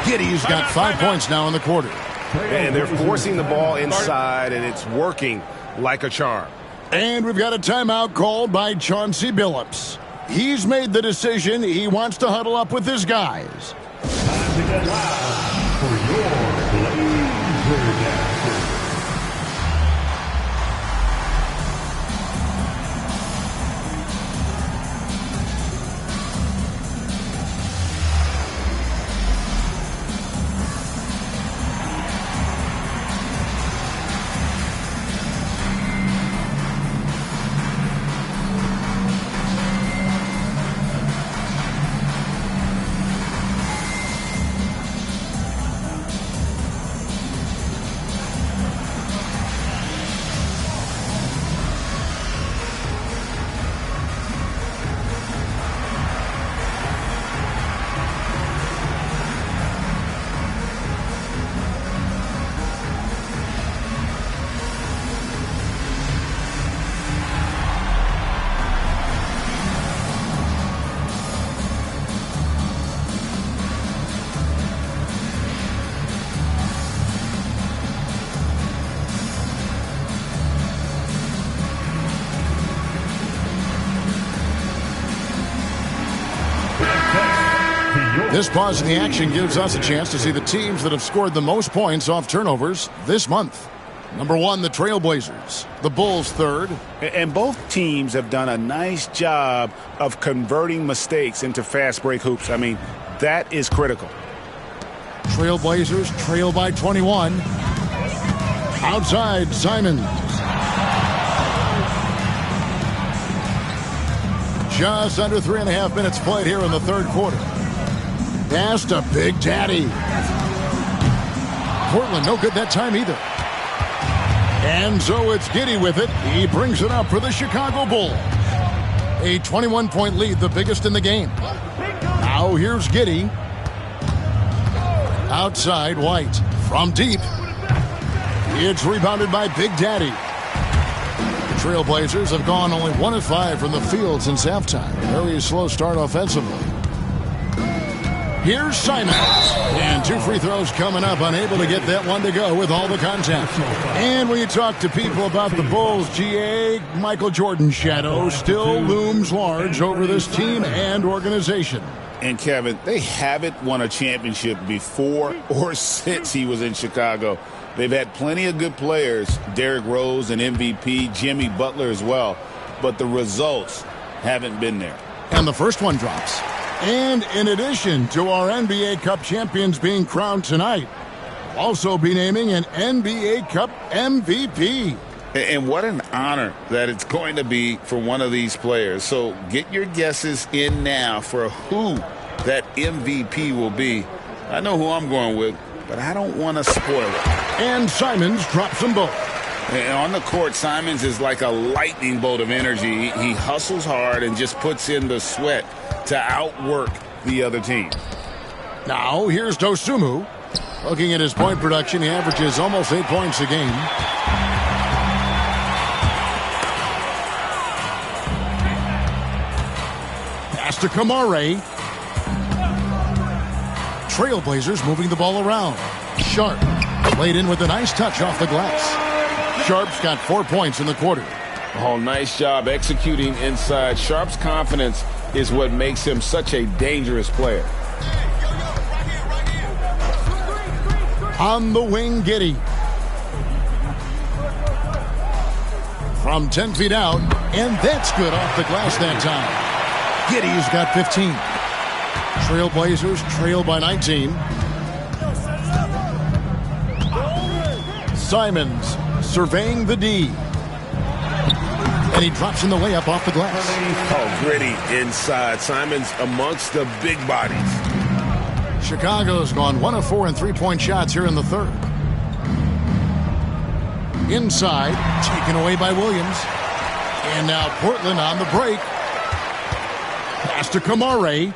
Giddey's got 5 points now in the quarter. And they're forcing the ball inside, and it's working like a charm. And we've got a timeout called by Chauncey Billups. He's made the decision. He wants to huddle up with his guys. Time to get loud for your Blazer. This pause in the action gives us a chance to see the teams that have scored the most points off turnovers this month. Number 1, the Trailblazers. The Bulls third. And both teams have done a nice job of converting mistakes into fast break hoops. I mean, that is critical. Trailblazers trail by 21. Outside, Simons. Just under 3.5 minutes played here in the third quarter. Pass to Big Daddy. Portland no good that time either. And so it's Giddey with it. He brings it up for the Chicago Bulls. A 21-point lead, the biggest in the game. Now here's Giddey. Outside, White. From deep. It's rebounded by Big Daddy. The Trailblazers have gone only 1 of 5 from the field since halftime. Very slow start offensively. Here's Simons. And 2 free throws coming up. Unable to get that one to go with all the contact. And when you talk to people about the Bulls, GA, Michael Jordan's shadow still looms large over this team and organization. And, Kevin, they haven't won a championship before or since he was in Chicago. They've had plenty of good players, Derrick Rose, an MVP, Jimmy Butler as well, but the results haven't been there. And the first one drops. And in addition to our NBA Cup champions being crowned tonight, we'll also be naming an NBA Cup MVP. And what an honor that it's going to be for one of these players. So get your guesses in now for who that MVP will be. I know who I'm going with, but I don't want to spoil it. And Simons drops them both. And on the court, Simons is like a lightning bolt of energy. He hustles hard and just puts in the sweat to outwork the other team. Now here's Dosunmu. Looking at his point production, he averages almost 8 points a game. Pass to Kamare. Trailblazers moving the ball around. Sharp laid in with a nice touch off the glass. Sharp's got 4 points in the quarter. Oh, nice job executing inside. Sharp's confidence is what makes him such a dangerous player. On the wing, Giddey. From 10 feet out, and that's good off the glass that time. Giddey's got 15. Trailblazers trail by 19. Simons surveying the D. And he drops in the layup off the glass. Oh, gritty inside. Simons amongst the big bodies. Chicago's gone 1 of 4 in 3-point shots here in the third. Inside, taken away by Williams. And now Portland on the break. Pass to Kamare.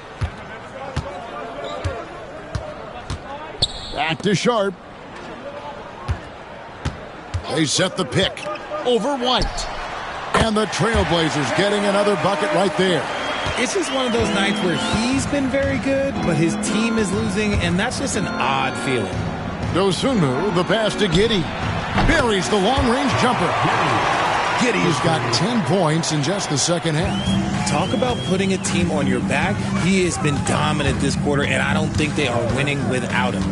Back to Sharp. They set the pick over White. And the Trailblazers getting another bucket right there. It's just one of those nights where he's been very good, but his team is losing, and that's just an odd feeling. Dosunmu, the pass to Giddey. Buries the long-range jumper. Giddey's got 10 points in just the second half. Talk about putting a team on your back. He has been dominant this quarter, and I don't think they are winning without him.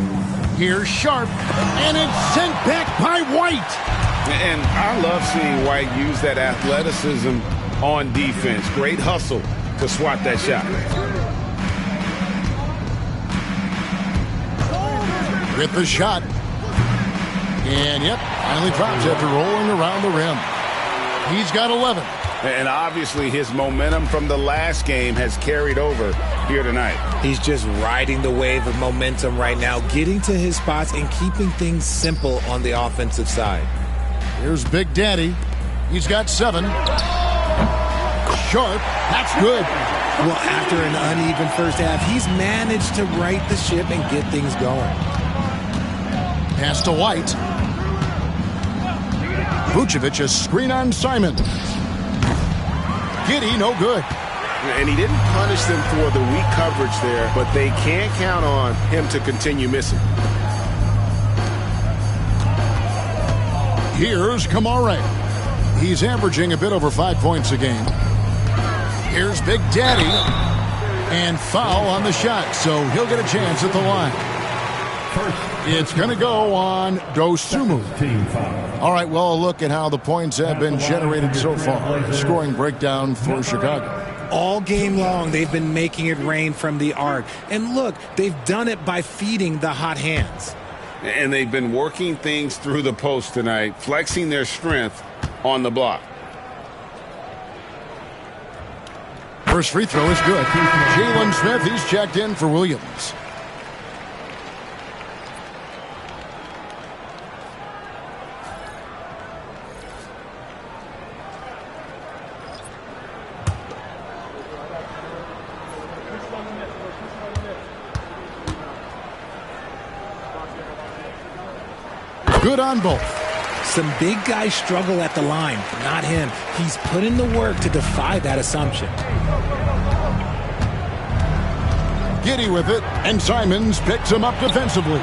Here's Sharp, and it's sent back by White. And I love seeing White use that athleticism on defense. Great hustle to swat that shot. With the shot. And, yep, finally drops after rolling around the rim. He's got 11. And obviously his momentum from the last game has carried over here tonight. He's just riding the wave of momentum right now, getting to his spots and keeping things simple on the offensive side. Here's Big Daddy. He's got 7. Sharp. That's good. Well, after an uneven first half, he's managed to right the ship and get things going. Pass to White. Vucevic, a screen on Simon. Giddey, no good. And he didn't punish them for the weak coverage there, but they can't count on him to continue missing. Here's Kamare. He's averaging a bit over 5 points a game. Here's Big Daddy. And foul on the shot, so he'll get a chance at the line. It's going to go on Dosunmu. All right, well, a look at how the points have been generated so far. Scoring breakdown for Chicago. All game long, they've been making it rain from the arc. And look, they've done it by feeding the hot hands. And they've been working things through the post tonight, flexing their strength on the block. First free throw is good. Jalen Smith, he's checked in for Williams. Good on both. Some big guys struggle at the line, not him. He's put in the work to defy that assumption. Giddy with it, and Simons picks him up defensively.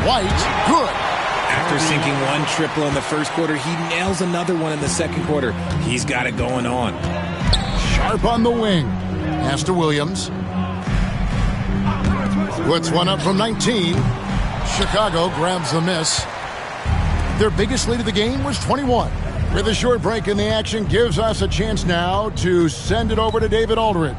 White, good. After sinking one triple in the first quarter, he nails another one in the second quarter. He's got it going on. Sharp on the wing. Pass to Williams. Puts one up from 19. Chicago grabs the miss. Their biggest lead of the game was 21. With a short break in the action, gives us a chance now to send it over to David Aldridge.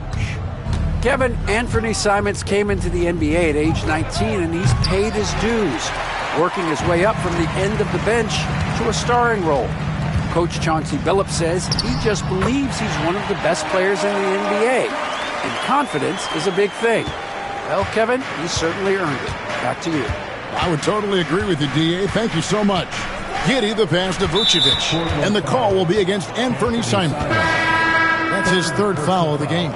Kevin, Anthony Simons came into the NBA at age 19, and he's paid his dues, working his way up from the end of the bench to a starring role. Coach Chauncey Billups says he just believes he's one of the best players in the NBA, and confidence is a big thing. Well, Kevin, he's certainly earned it. Back to you. I would totally agree with you, D.A. Thank you so much. Giddy the pass to Vucevic, and the call will be against Anthony Simons. That's his third foul of the game.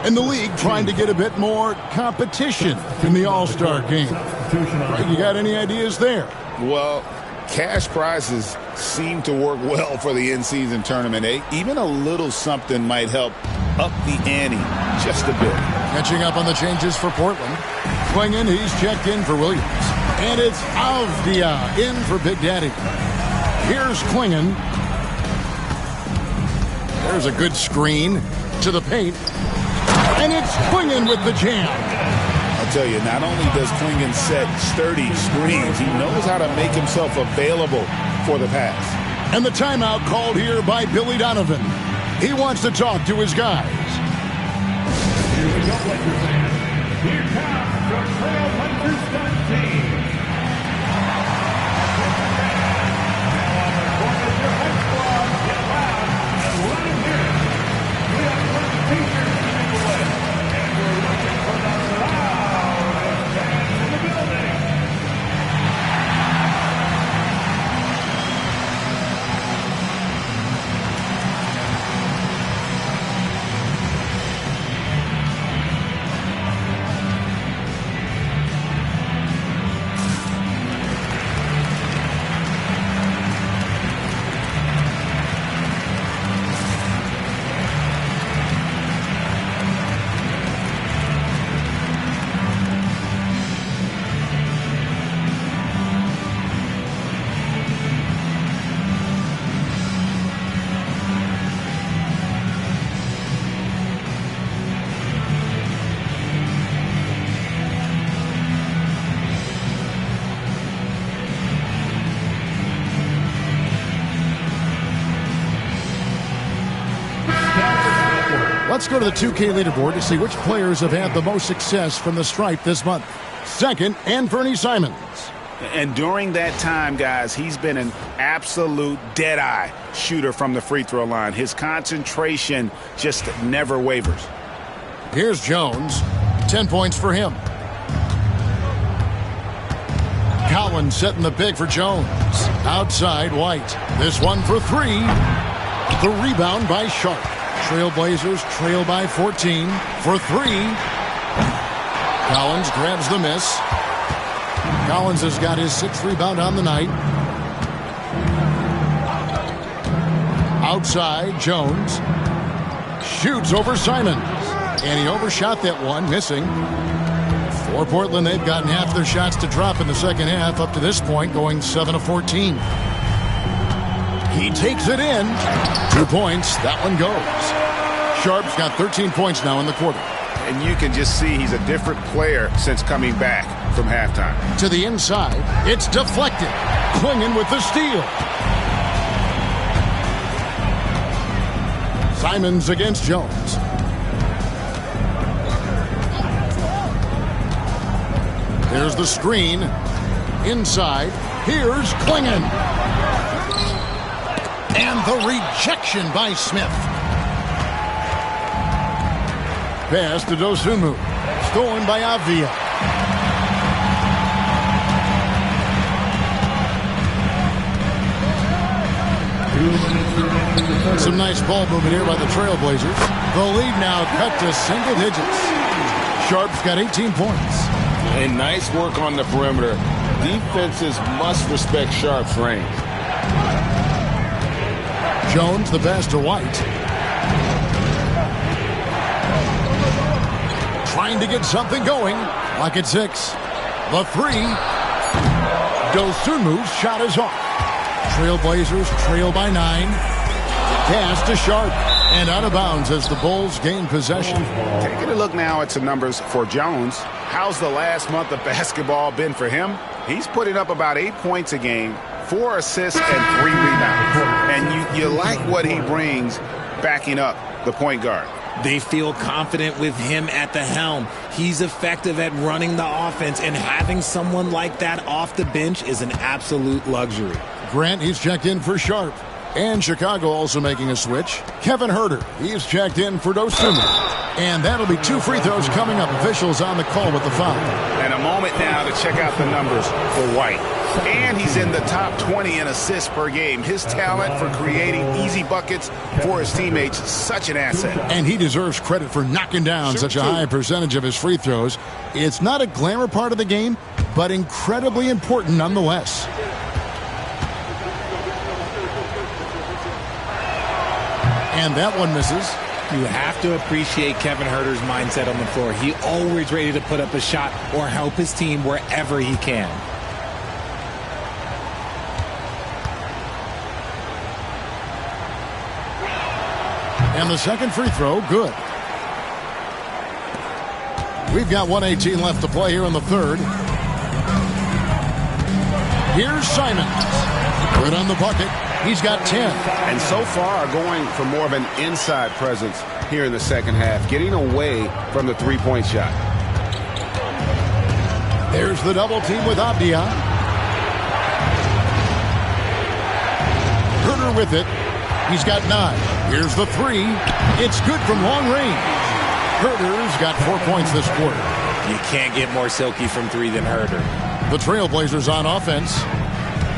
And the league trying to get a bit more competition in the All-Star game. Right, you got any ideas there? Well, cash prizes seem to work well for the in-season tournament. Even a little something might help up the ante just a bit. Catching up on the changes for Portland. Klingon, he's checked in for Williams. And it's Avdia in for Big Daddy. Here's Klingon. There's a good screen to the paint. And it's Klingon with the jam. I'll tell you, not only does Klingon set sturdy screens, he knows how to make himself available for the pass. And the timeout called here by Billy Donovan. He wants to talk to his guys. Here we go, Lakers fans. Here comes your Trailblazers Sun team. Now on the court is your home squad. Get loud and let him hear it. We have 20 teachers to give away. And we're looking for the loudest fans in the building. Let's go to the 2K leaderboard to see which players have had the most success from the stripe this month. Second, Anthony Simons. And during that time, guys, he's been an absolute dead-eye shooter from the free throw line. His concentration just never wavers. Here's Jones. 10 points for him. Collins setting the pick for Jones. Outside, White. This one for three. The rebound by Sharp. Trailblazers trail by 14 for three. Collins grabs the miss. Collins has got his sixth rebound on the night. Outside, Jones shoots over Simons. And he overshot that one, missing. For Portland, they've gotten half their shots to drop in the second half up to this point, going 7 of 14. He takes it in. 2 points. That one goes. Sharp's got 13 points now in the quarter. and you can just see he's a different player since coming back from halftime. To the inside, it's deflected. Klingon with the steal. Simons against Jones. There's the screen. Inside, here's Klingon. And the rejection by Smith. Pass to Dosunmu. Stolen by Avdia. Some nice ball movement here by the Trailblazers. The lead now cut to single digits. Sharp's got 18 points. And nice work on the perimeter. Defenses must respect Sharp's range. Jones, the pass to White. Trying to get something going. Lock at 6. The 3. Dosunmu's shot is off. Trailblazers trail by 9. Pass to Sharp. And out of bounds as the Bulls gain possession. Taking a look now at some numbers for Jones. How's the last month of basketball been for him? He's putting up about 8 points a game, 4 assists, and 3 rebounds. And you like what he brings backing up the point guard. They feel confident with him at the helm. He's effective at running the offense, and having someone like that off the bench is an absolute luxury. Grant, he's checked in for Sharp. And Chicago also making a switch. Kevin Huerter, he's checked in for Dosunmu. And that'll be 2 free throws coming up. Officials on the call with the foul. And a moment now to check out the numbers for White. And he's in the top 20 in assists per game. His talent for creating easy buckets for his teammates is such an asset. And he deserves credit for knocking down such a high percentage of his free throws. It's not a glamour part of the game, but incredibly important nonetheless. And that one misses. You have to appreciate Kevin Huerter's mindset on the floor. He always ready to put up a shot or help his team wherever he can. And the second free throw, good. We've got 1:18 left to play here in the third. Here's Simons. Good on the bucket. He's got 10. And so far going for more of an inside presence here in the second half, getting away from the three-point shot. There's the double team with Avdia. Huerter with it. He's got 9. Here's the 3. It's good from long range. Huerter's got 4 points this quarter. You can't get more silky from 3 than Huerter. The Trailblazers on offense.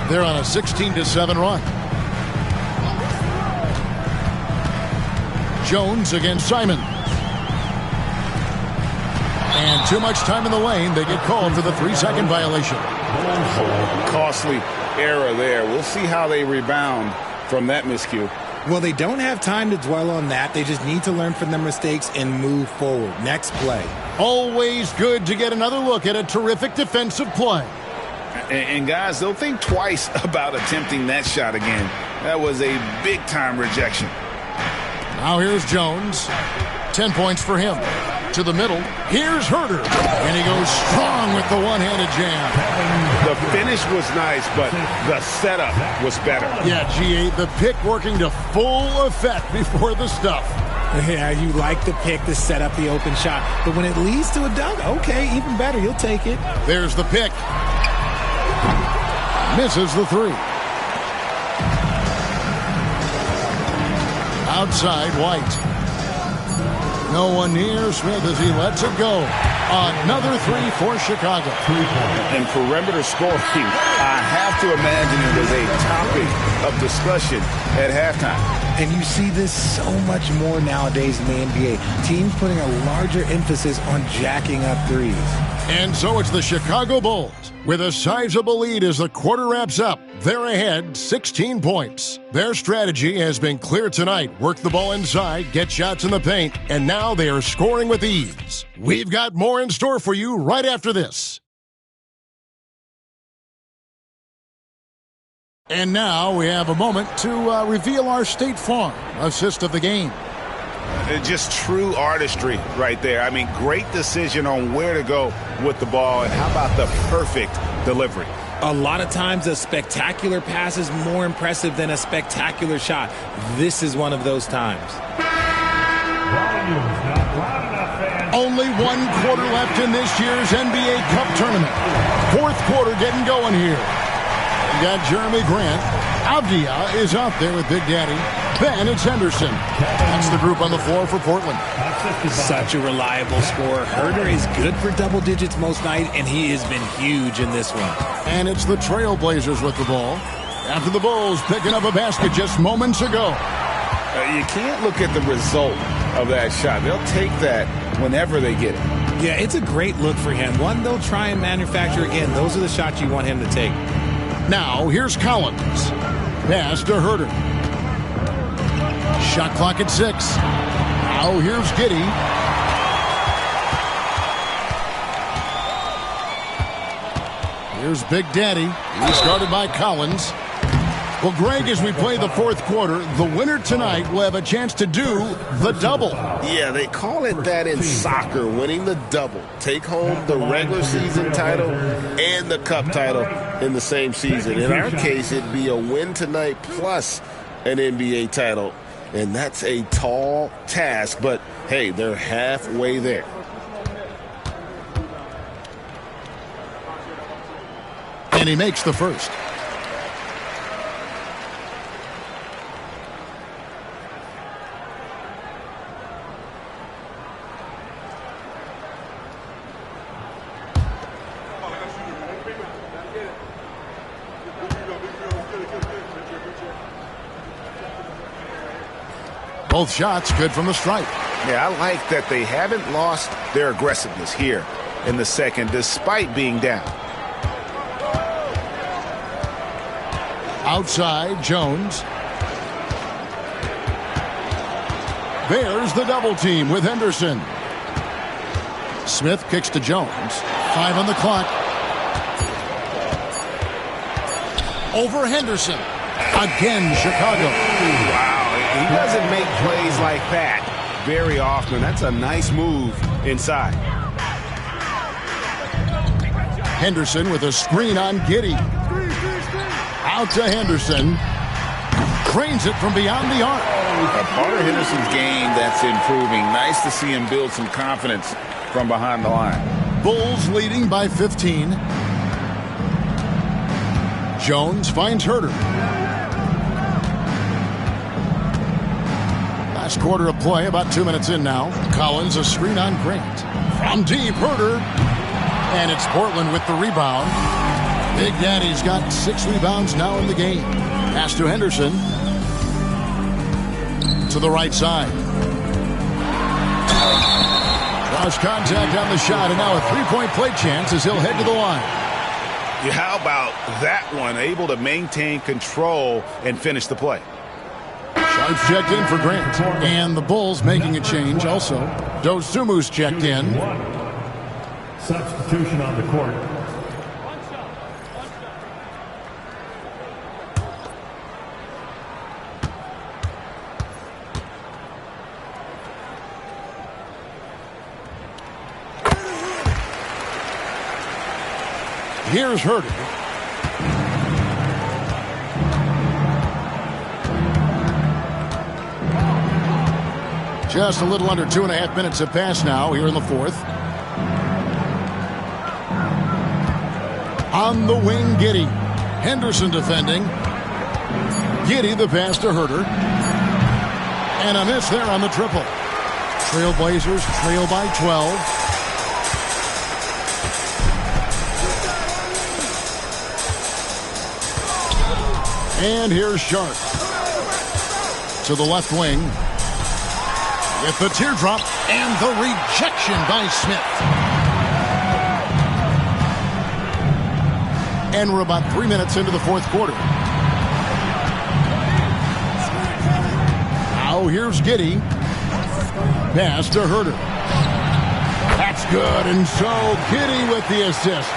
They're on a 16-7 run. Jones against Simon. And too much time in the lane. They get called for the 3-second violation. Costly error there. We'll see how they rebound from that miscue. Well, they don't have time to dwell on that. They just need to learn from their mistakes and move forward. Next play. Always good to get another look at a terrific defensive play. And guys, they'll think twice about attempting that shot again. That was a big-time rejection. Now here's Jones. 10 points for him. To the middle. Here's Huerter. And he goes strong with the one-handed jam. The finish was nice, but the setup was better. Yeah, G8, the pick working to full effect before the stuff. Yeah, you like the pick to set up the open shot. But when it leads to a dunk, okay, even better. You'll take it. There's the pick. Misses the 3. Outside, White. No one near Smith as he lets it go. Another 3 for Chicago. And perimeter scoring, I have to imagine it was a topic of discussion at halftime. And you see this so much more nowadays in the NBA. Teams putting a larger emphasis on jacking up threes. And so it's the Chicago Bulls with a sizable lead as the quarter wraps up. They're ahead 16 points. Their strategy has been clear tonight. Work the ball inside, get shots in the paint, and now they are scoring with ease. We've got more in store for you right after this. And now we have a moment to reveal our State Farm assist of the game. Just true artistry right there. I mean, great decision on where to go with the ball, and how about the perfect delivery? A lot of times a spectacular pass is more impressive than a spectacular shot. This is one of those times. Only 1 quarter left in this year's NBA Cup tournament. Fourth quarter getting going here. You got Jeremy Grant. Avdia is out there with Big Daddy. Then it's Henderson. That's the group on the floor for Portland. Such a reliable scorer. Herter is good for double digits most night, and he has been huge in this one. And it's the Trailblazers with the ball. After the Bulls picking up a basket just moments ago. You can't look at the result of that shot. They'll take that whenever they get it. Yeah, it's a great look for him. One they'll try and manufacture again. Those are the shots you want him to take. Now, here's Collins. Pass to Herter. Shot clock at 6. Now, here's Giddey. Here's Big Daddy. He's guarded by Collins. Well, Greg, as we play the fourth quarter, the winner tonight will have a chance to do the double. Yeah, they call it that in soccer, winning the double. Take home the regular season title and the cup title in the same season. In our case, it'd be a win tonight plus an NBA title. And that's a tall task, but hey, they're halfway there. And he makes the first. Both shots good from the stripe. Yeah, I like that they haven't lost their aggressiveness here in the second, despite being down. Outside, Jones. There's the double team with Henderson. Smith kicks to Jones. 5 on the clock. Over Henderson. Again, Chicago. Wow. He doesn't make plays like that very often. That's a nice move inside. Henderson with a screen on Giddey. Out to Henderson. Drains it from beyond the arc. A part of Henderson's game that's improving. Nice to see him build some confidence from behind the line. Bulls leading by 15. Jones finds Herter. Last quarter of play, about 2 minutes in now. Collins, a screen on Grant. From deep, Herter. And it's Portland with the rebound. Big Daddy's got 6 rebounds now in the game. Pass to Henderson. To the right side. Cross contact on the shot, and now a three-point play chance as he'll head to the line. Yeah, how about that one? Able to maintain control and finish the play. Sharps checked in for Grant. And the Bulls making a change also. Dosumu's checked in. Substitution on the court. Here's Herter. Just a little under 2.5 minutes have passed now here in the fourth. On the wing, Giddey. Henderson defending. Giddey the pass to Herter. And a miss there on the triple. Trailblazers trail by 12. And here's Sharp. To the left wing. With the teardrop and the rejection by Smith. And we're about 3 minutes into the fourth quarter. Now here's Giddey. Pass to Herter. That's good, and so Giddey with the assist.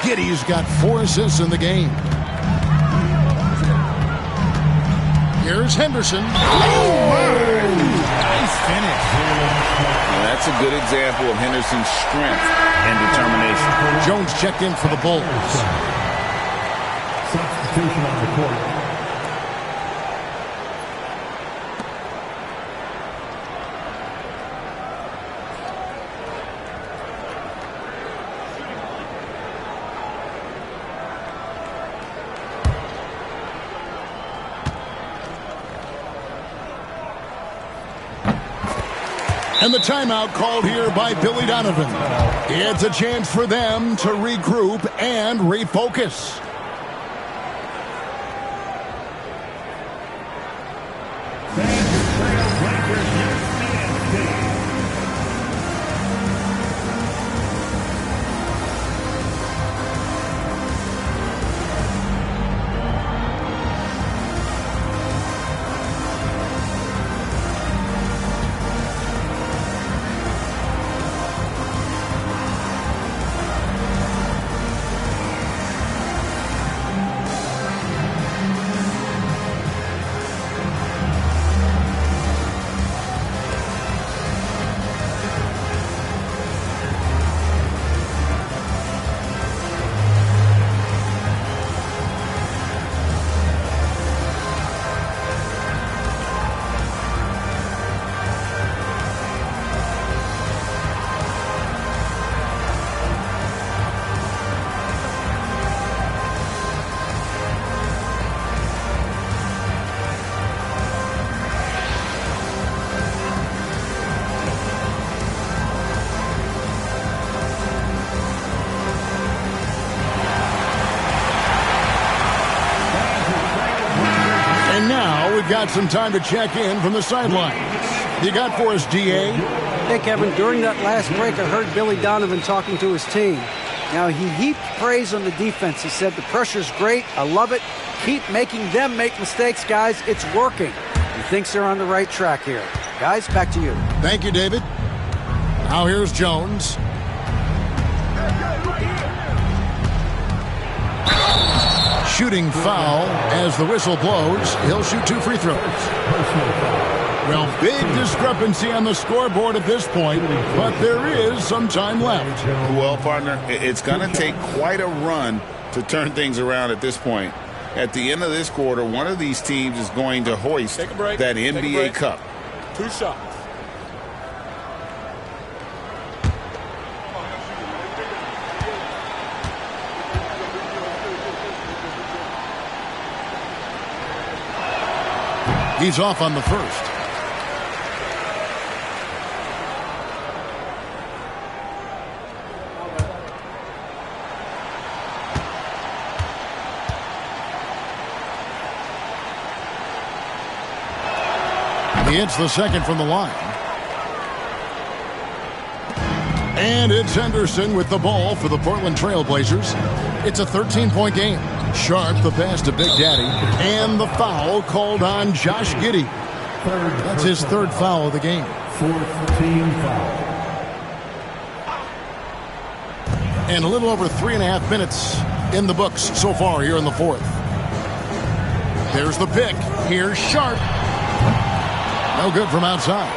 Giddey's got 4 assists in the game. Here's Henderson. Oh, Nice finish. And that's a good example of Henderson's strength and determination. Jones checked in for the Bulls. Substitution on the court. And the timeout called here by Billy Donovan. It's a chance for them to regroup and refocus. And now we've got some time to check in from the sidelines. You got for us, DA? Hey, Kevin, during that last break, I heard Billy Donovan talking to his team. Now, he heaped praise on the defense. He said, the pressure's great. I love it. Keep making them make mistakes, guys. It's working. He thinks they're on the right track here. Guys, back to you. Thank you, David. Now here's Jones. Shooting foul as the whistle blows. He'll shoot 2 free throws. Well, big discrepancy on the scoreboard at this point, but there is some time left. Well, partner, it's going to take quite a run to turn things around at this point. At the end of this quarter, one of these teams is going to hoist that NBA Cup. 2 shots. He's off on the first. He hits the second from the line. And it's Henderson with the ball for the Portland Trail Blazers. It's a 13-point game. Sharp, the pass to Big Daddy. And the foul called on Josh Giddey. That's his 3rd foul of the game. 4th team foul. And a little over 3.5 minutes in the books so far here in the 4th. There's the pick. Here's Sharp. No good from outside.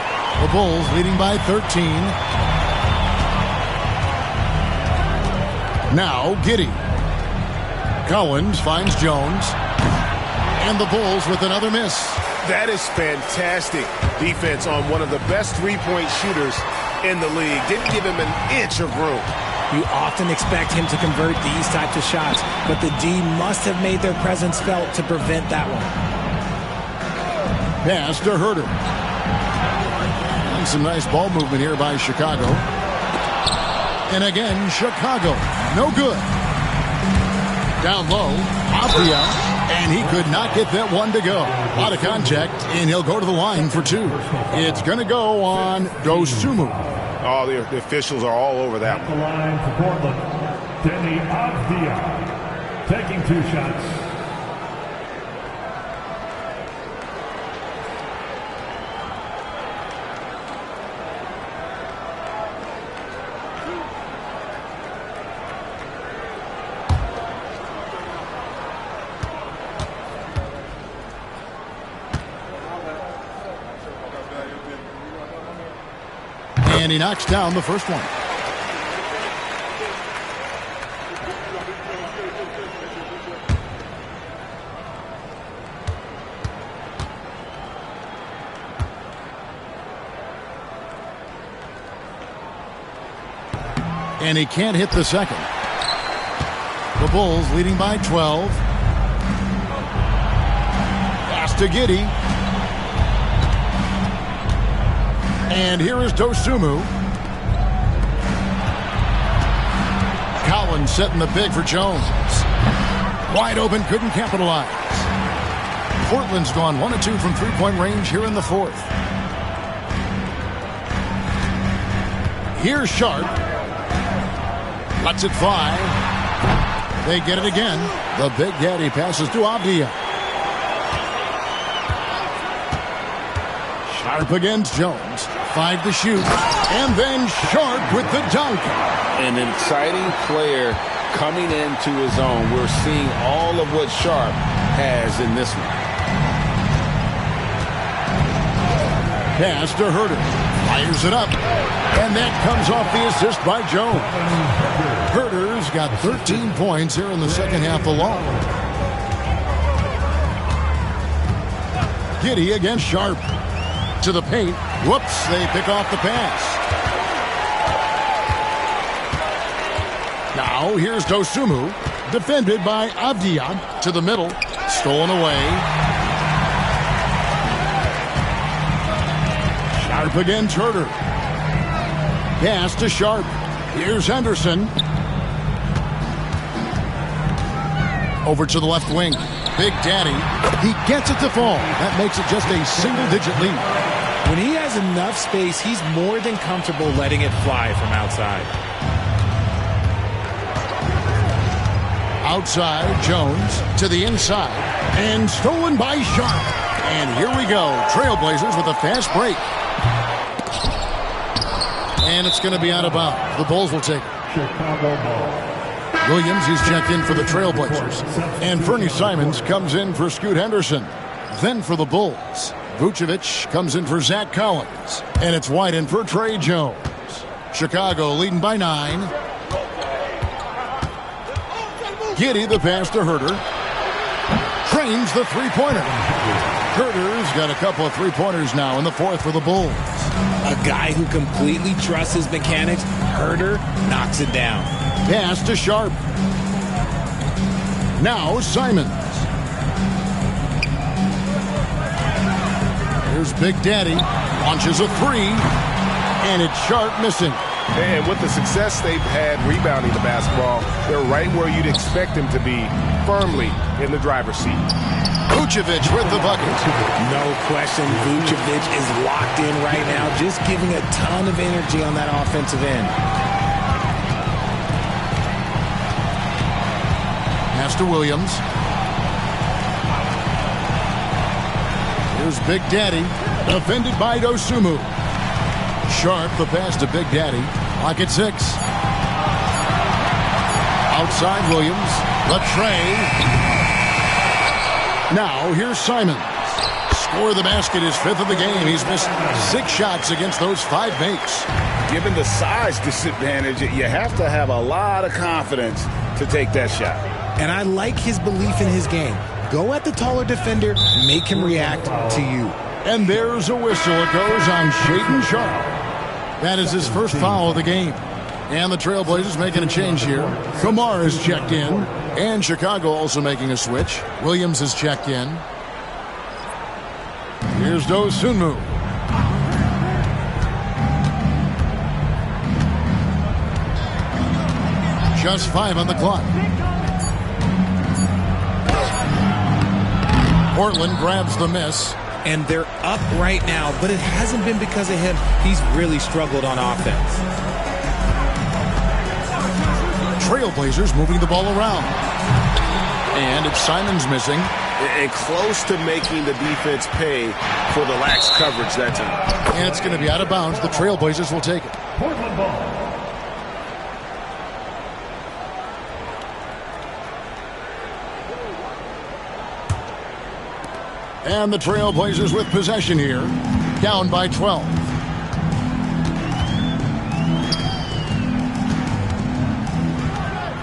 The Bulls leading by 13. Now Giddey. Collins finds Jones. And the Bulls with another miss. That is fantastic defense on one of the best three-point shooters in the league. Didn't give him an inch of room. You often expect him to convert these types of shots, but the D must have made their presence felt to prevent that one. Pass to Herter. And some nice ball movement here by Chicago. And again, Chicago. No good. Down low, Abdia. And he could not get that one to go. Out of contact, and he'll go to the line for 2. It's going to go on Dosunmu. Oh, the officials are all over that one. The line for Portland, Denny Abdia, taking 2 shots. And he knocks down the first one. And he can't hit the second. The Bulls leading by 12. Pass to Giddey. And here is Dosunmu. Collins setting the big for Jones. Wide open, couldn't capitalize. Portland's gone 1 of 2 from three-point range here in the fourth. Here's Sharp. Lets it fly. They get it again. The Big Daddy passes to Avdia. Sharp against Jones. 5 to shoot. And then Sharp with the dunk. An exciting player coming into his own. We're seeing all of what Sharp has in this one. Pass to Herter. Fires it up. And that comes off the assist by Jones. Herter's got 13 points here in the second half alone. Giddey against Sharp. To the paint. Whoops, they pick off the pass. Now here's Dosunmu. Defended by Avdia. To the middle. Stolen away. Sharp against Herter. Pass to Sharp. Here's Henderson. Over to the left wing. Big Daddy. He gets it to fall. That makes it just a single-digit lead. When he has enough space, he's more than comfortable letting it fly from outside. Outside, Jones to the inside. And stolen by Sharp. And here we go. Trailblazers with a fast break. And it's going to be out of bounds. The Bulls will take it. Chicago ball. Williams, he's checked in for the Trailblazers. And Fernie Simons comes in for Scoot Henderson. Then for the Bulls, Vucevic comes in for Zach Collins. And it's White in for Trey Jones. Chicago leading by 9. Giddey the pass to Herter. Trains the three-pointer. Herter's got a couple of three-pointers now in the fourth for the Bulls. A guy who completely trusts his mechanics, Herter, knocks it down. Pass to Sharp. Now Simons. Here's Big Daddy. Launches a three. And it's Sharp missing. And with the success they've had rebounding the basketball, they're right where you'd expect them to be, firmly in the driver's seat. Vucevic with the bucket. No question, Vucevic is locked in right now, just giving a ton of energy on that offensive end. Pass to Williams. Here's Big Daddy, defended by Dosunmu. Sharp, the pass to Big Daddy. Lock at 6. Outside Williams. The tray. Now here's Simons. Score the basket, his 5th of the game. He's missed 6 shots against those 5 makes. Given the size disadvantage, you have to have a lot of confidence to take that shot. And I like his belief in his game. Go at the taller defender, make him react to you. And there's a whistle. It goes on Shaedon Sharp. That is his first foul of the game. And the Trailblazers making a change here. Kamar is checked in. And Chicago also making a switch. Williams is checked in. Here's Dosunmu. Just 5 on the clock. Portland grabs the miss. And they're up right now, but it hasn't been because of him. He's really struggled on offense. Trailblazers moving the ball around. And it's Simons missing. And close to making the defense pay for the lax coverage that time. And it's going to be out of bounds. The Trailblazers will take it. Portland ball. And the Trailblazers with possession here. Down by 12.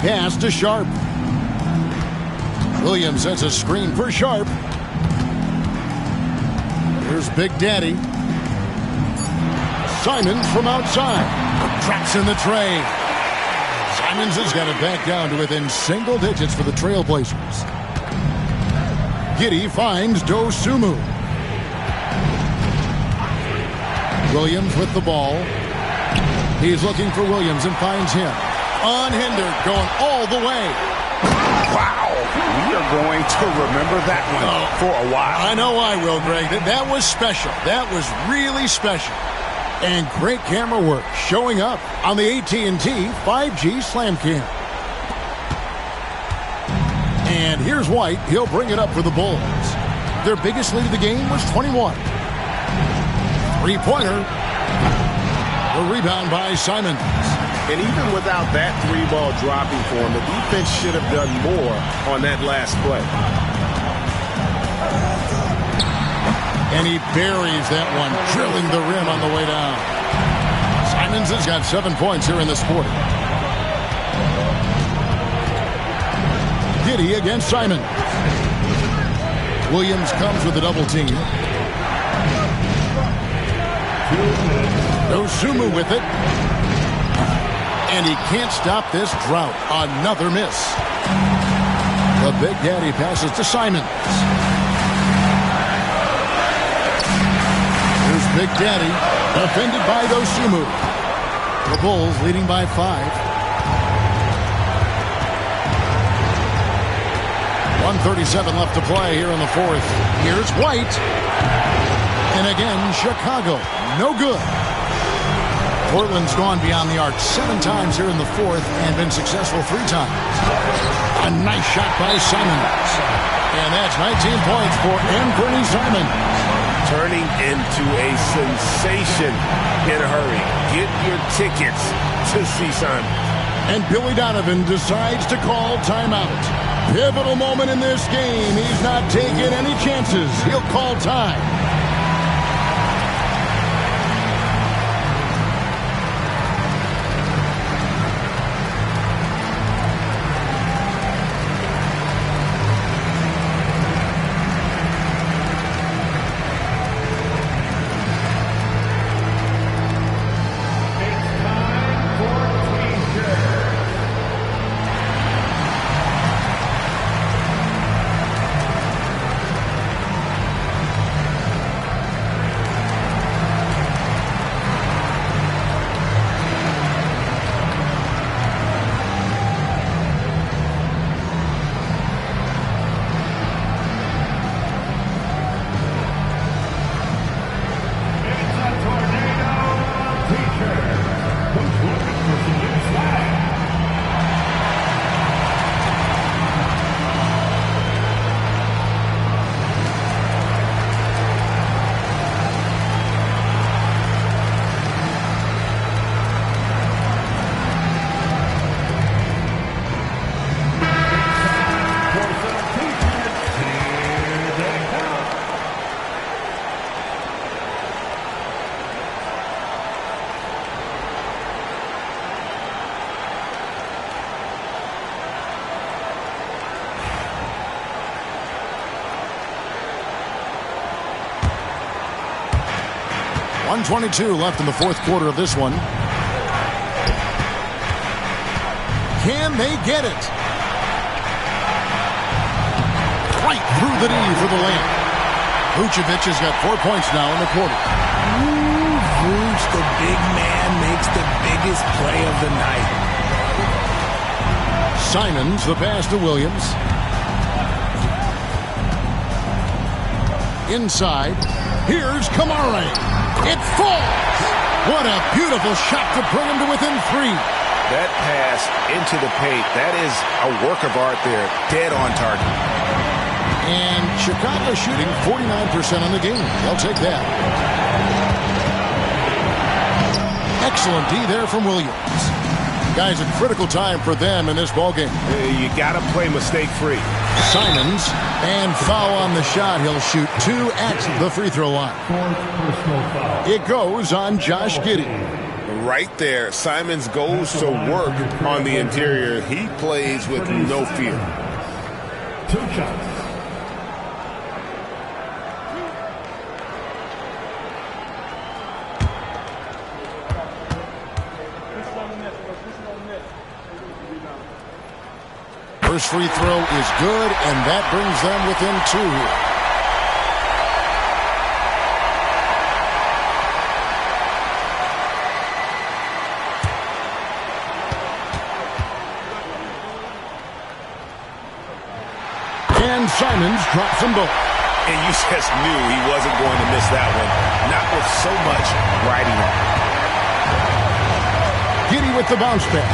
pass to Sharp. Williams sets a screen for Sharp. Here's Big Daddy. Simons from outside. Traps in the tray. Simons has got it back down to within single digits for the Trailblazers. Giddey finds Dosunmu. Williams with the ball. He's looking for Williams and finds him. Unhindered, going all the way. Wow. We are going to remember that one for a while. I know I will, Greg. That was special. That was really special. And great camera work showing up on the AT&T 5G Slam Cam. And here's White. He'll bring it up for the Bulls. Their biggest lead of the game was 21. Three-pointer. The rebound by Simons. And even without that three-ball dropping for him, the defense should have done more on that last play. And he buries that one, drilling the rim on the way down. Simons has got 7 points here in this quarter. Giddey against Simons. Williams comes with a double team. Dosunmu with it. And he can't stop this drought. Another miss. The Big Daddy passes to Simons. Here's Big Daddy, defended by Dosunmu. The Bulls leading by 5. 1:37 left to play here in the fourth. Here's White. And again, Chicago. No good. Portland's gone beyond the arc 7 times here in the fourth and been successful 3 times. A nice shot by Simons. And that's 19 points for Anthony Simons. Turning into a sensation in a hurry. Get your tickets to see Simons. And Billy Donovan decides to call timeout. Pivotal moment in this game. He's not taking any chances. He'll call time. .122 left in the fourth quarter of this one. Can they get it? Right through the knee for the layup. Vucevic has got 4 points now in the quarter. Vuce, the big man, makes the biggest play of the night. Simons, the pass to Williams. Inside. Here's Kamara. It falls! What a beautiful shot to bring him to within 3. That pass into the paint, that is a work of art there. Dead on target. And Chicago shooting 49% on the game. They'll take that. Excellent D there from Williams. Guys, a critical time for them in this ballgame. You got to play mistake-free. Simons, and foul on the shot. He'll shoot 2 at the free throw line. It goes on Josh Giddey. right there, Simons goes to work on the interior. He plays with no fear. 2 shots. First free throw is good, and that brings them within 2 here. And Simons drops them both. And you just knew he wasn't going to miss that one. Not with so much riding on. Giddy with the bounce pass.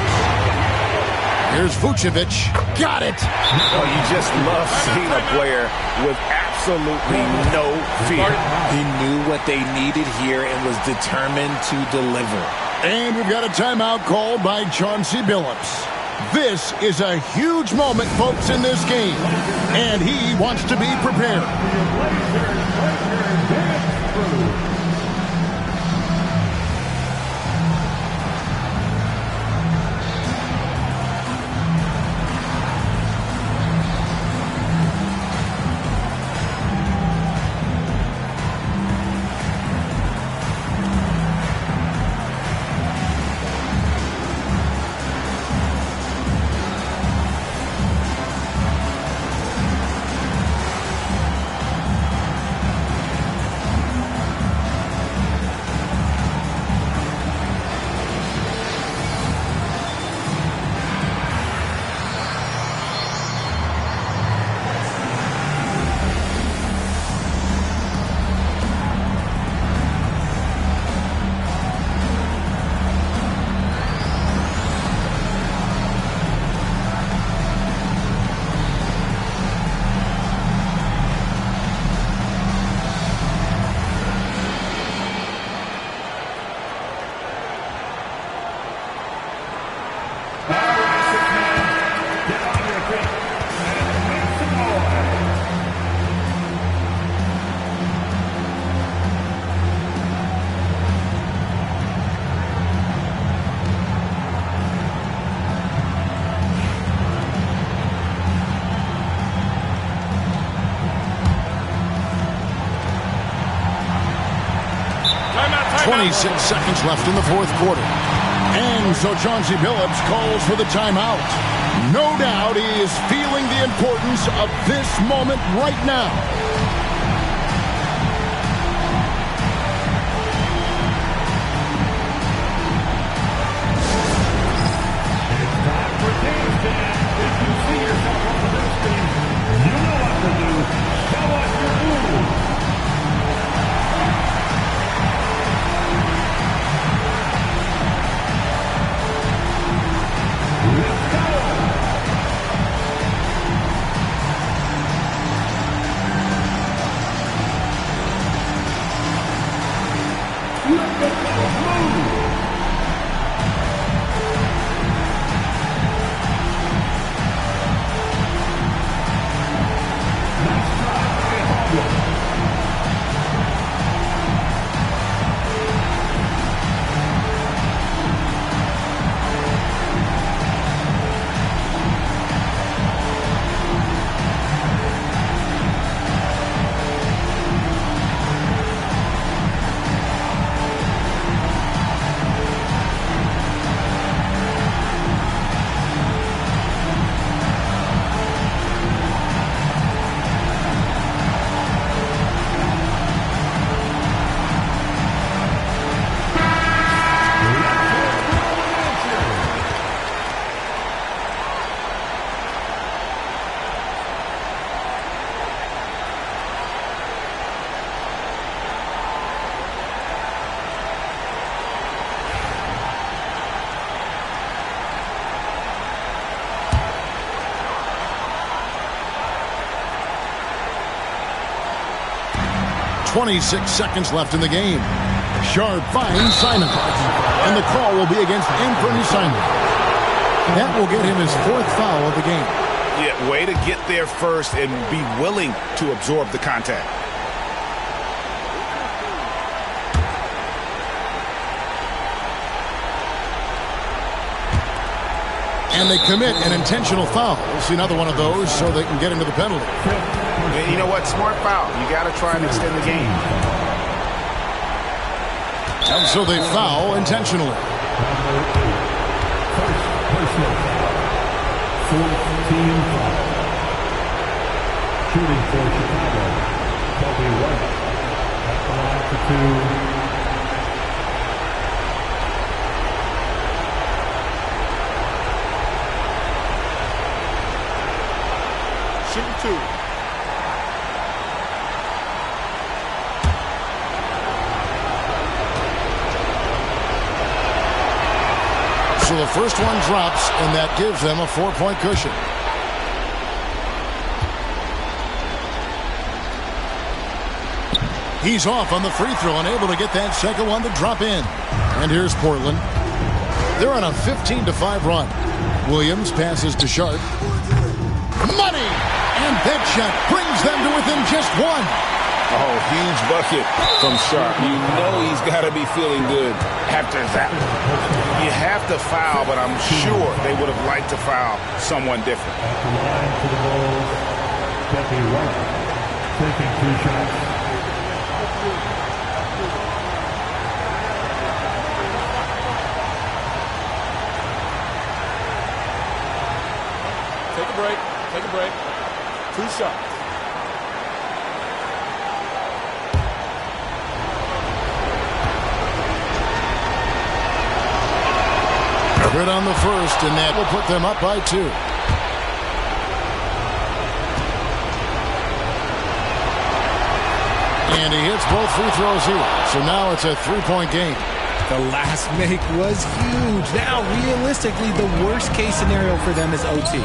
Here's Vucevic. Got it. Oh, you just love seeing a player with absolutely no fear. He knew what they needed here and was determined to deliver. And we've got a timeout called by Chauncey Billups. This is a huge moment, folks, in this game. And he wants to be prepared. Timeout. 26 seconds left in the fourth quarter. And so Chauncey Billups calls for the timeout. No doubt he is feeling the importance of this moment right now. It's time for game stand. If you see yourself on the big screen, you know what to do. Show us your move. Let's go. Let the ball move. .26 seconds left in the game. Sharp finds Simon. And the call will be against Anthony Simon. That will get him his 4th foul of the game. Yeah, way to get there first and be willing to absorb the contact. And they commit an intentional foul. We'll see another one of those so they can get into the penalty. And you know what? Smart foul. You got to try and extend the game. And so they foul intentionally. Personal. 14 foul. Shooting for Chicago. Kobe White. At the line for two. Shooting two. So the first one drops, and that gives them a 4-point cushion. He's off on the free throw and able to get that second one to drop in. And here's Portland. They're on a 15-5 run. Williams passes to Sharp. Money! And that shot brings them to within just one. Oh, huge bucket from Sharp. You know he's got to be feeling good after that. You have to foul, but I'm sure they would have liked to foul someone different. At the line for the Bulls, Kobe White. Taking 2 shots. Take a break. 2 shots. Good on the first, and that will put them up by 2. And he hits both free throws here. So now it's a 3-point game. The last make was huge. Now, realistically, the worst-case scenario for them is OT.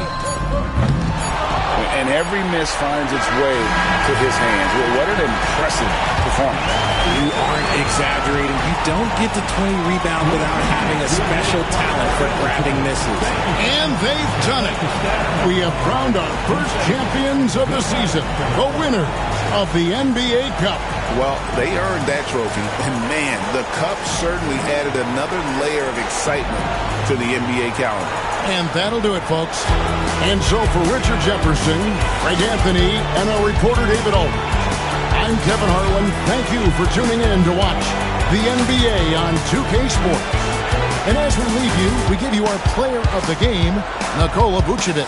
And every miss finds its way to his hands. What an impressive performance. You aren't exaggerating. You don't get to 20 rebounds without having a special talent for grabbing misses. And they've done it. We have crowned our first champions of the season, the winner of the NBA Cup. Well, they earned that trophy. And, man, the Cup certainly added another layer of excitement to the NBA calendar. And that'll do it, folks. And so for Richard Jefferson, Greg Anthony, and our reporter David Aldridge, I'm Kevin Harlan. Thank you for tuning in to watch the NBA on 2K Sports. And as we leave you, we give you our player of the game, Nikola Vucevic.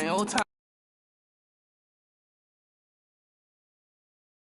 old time.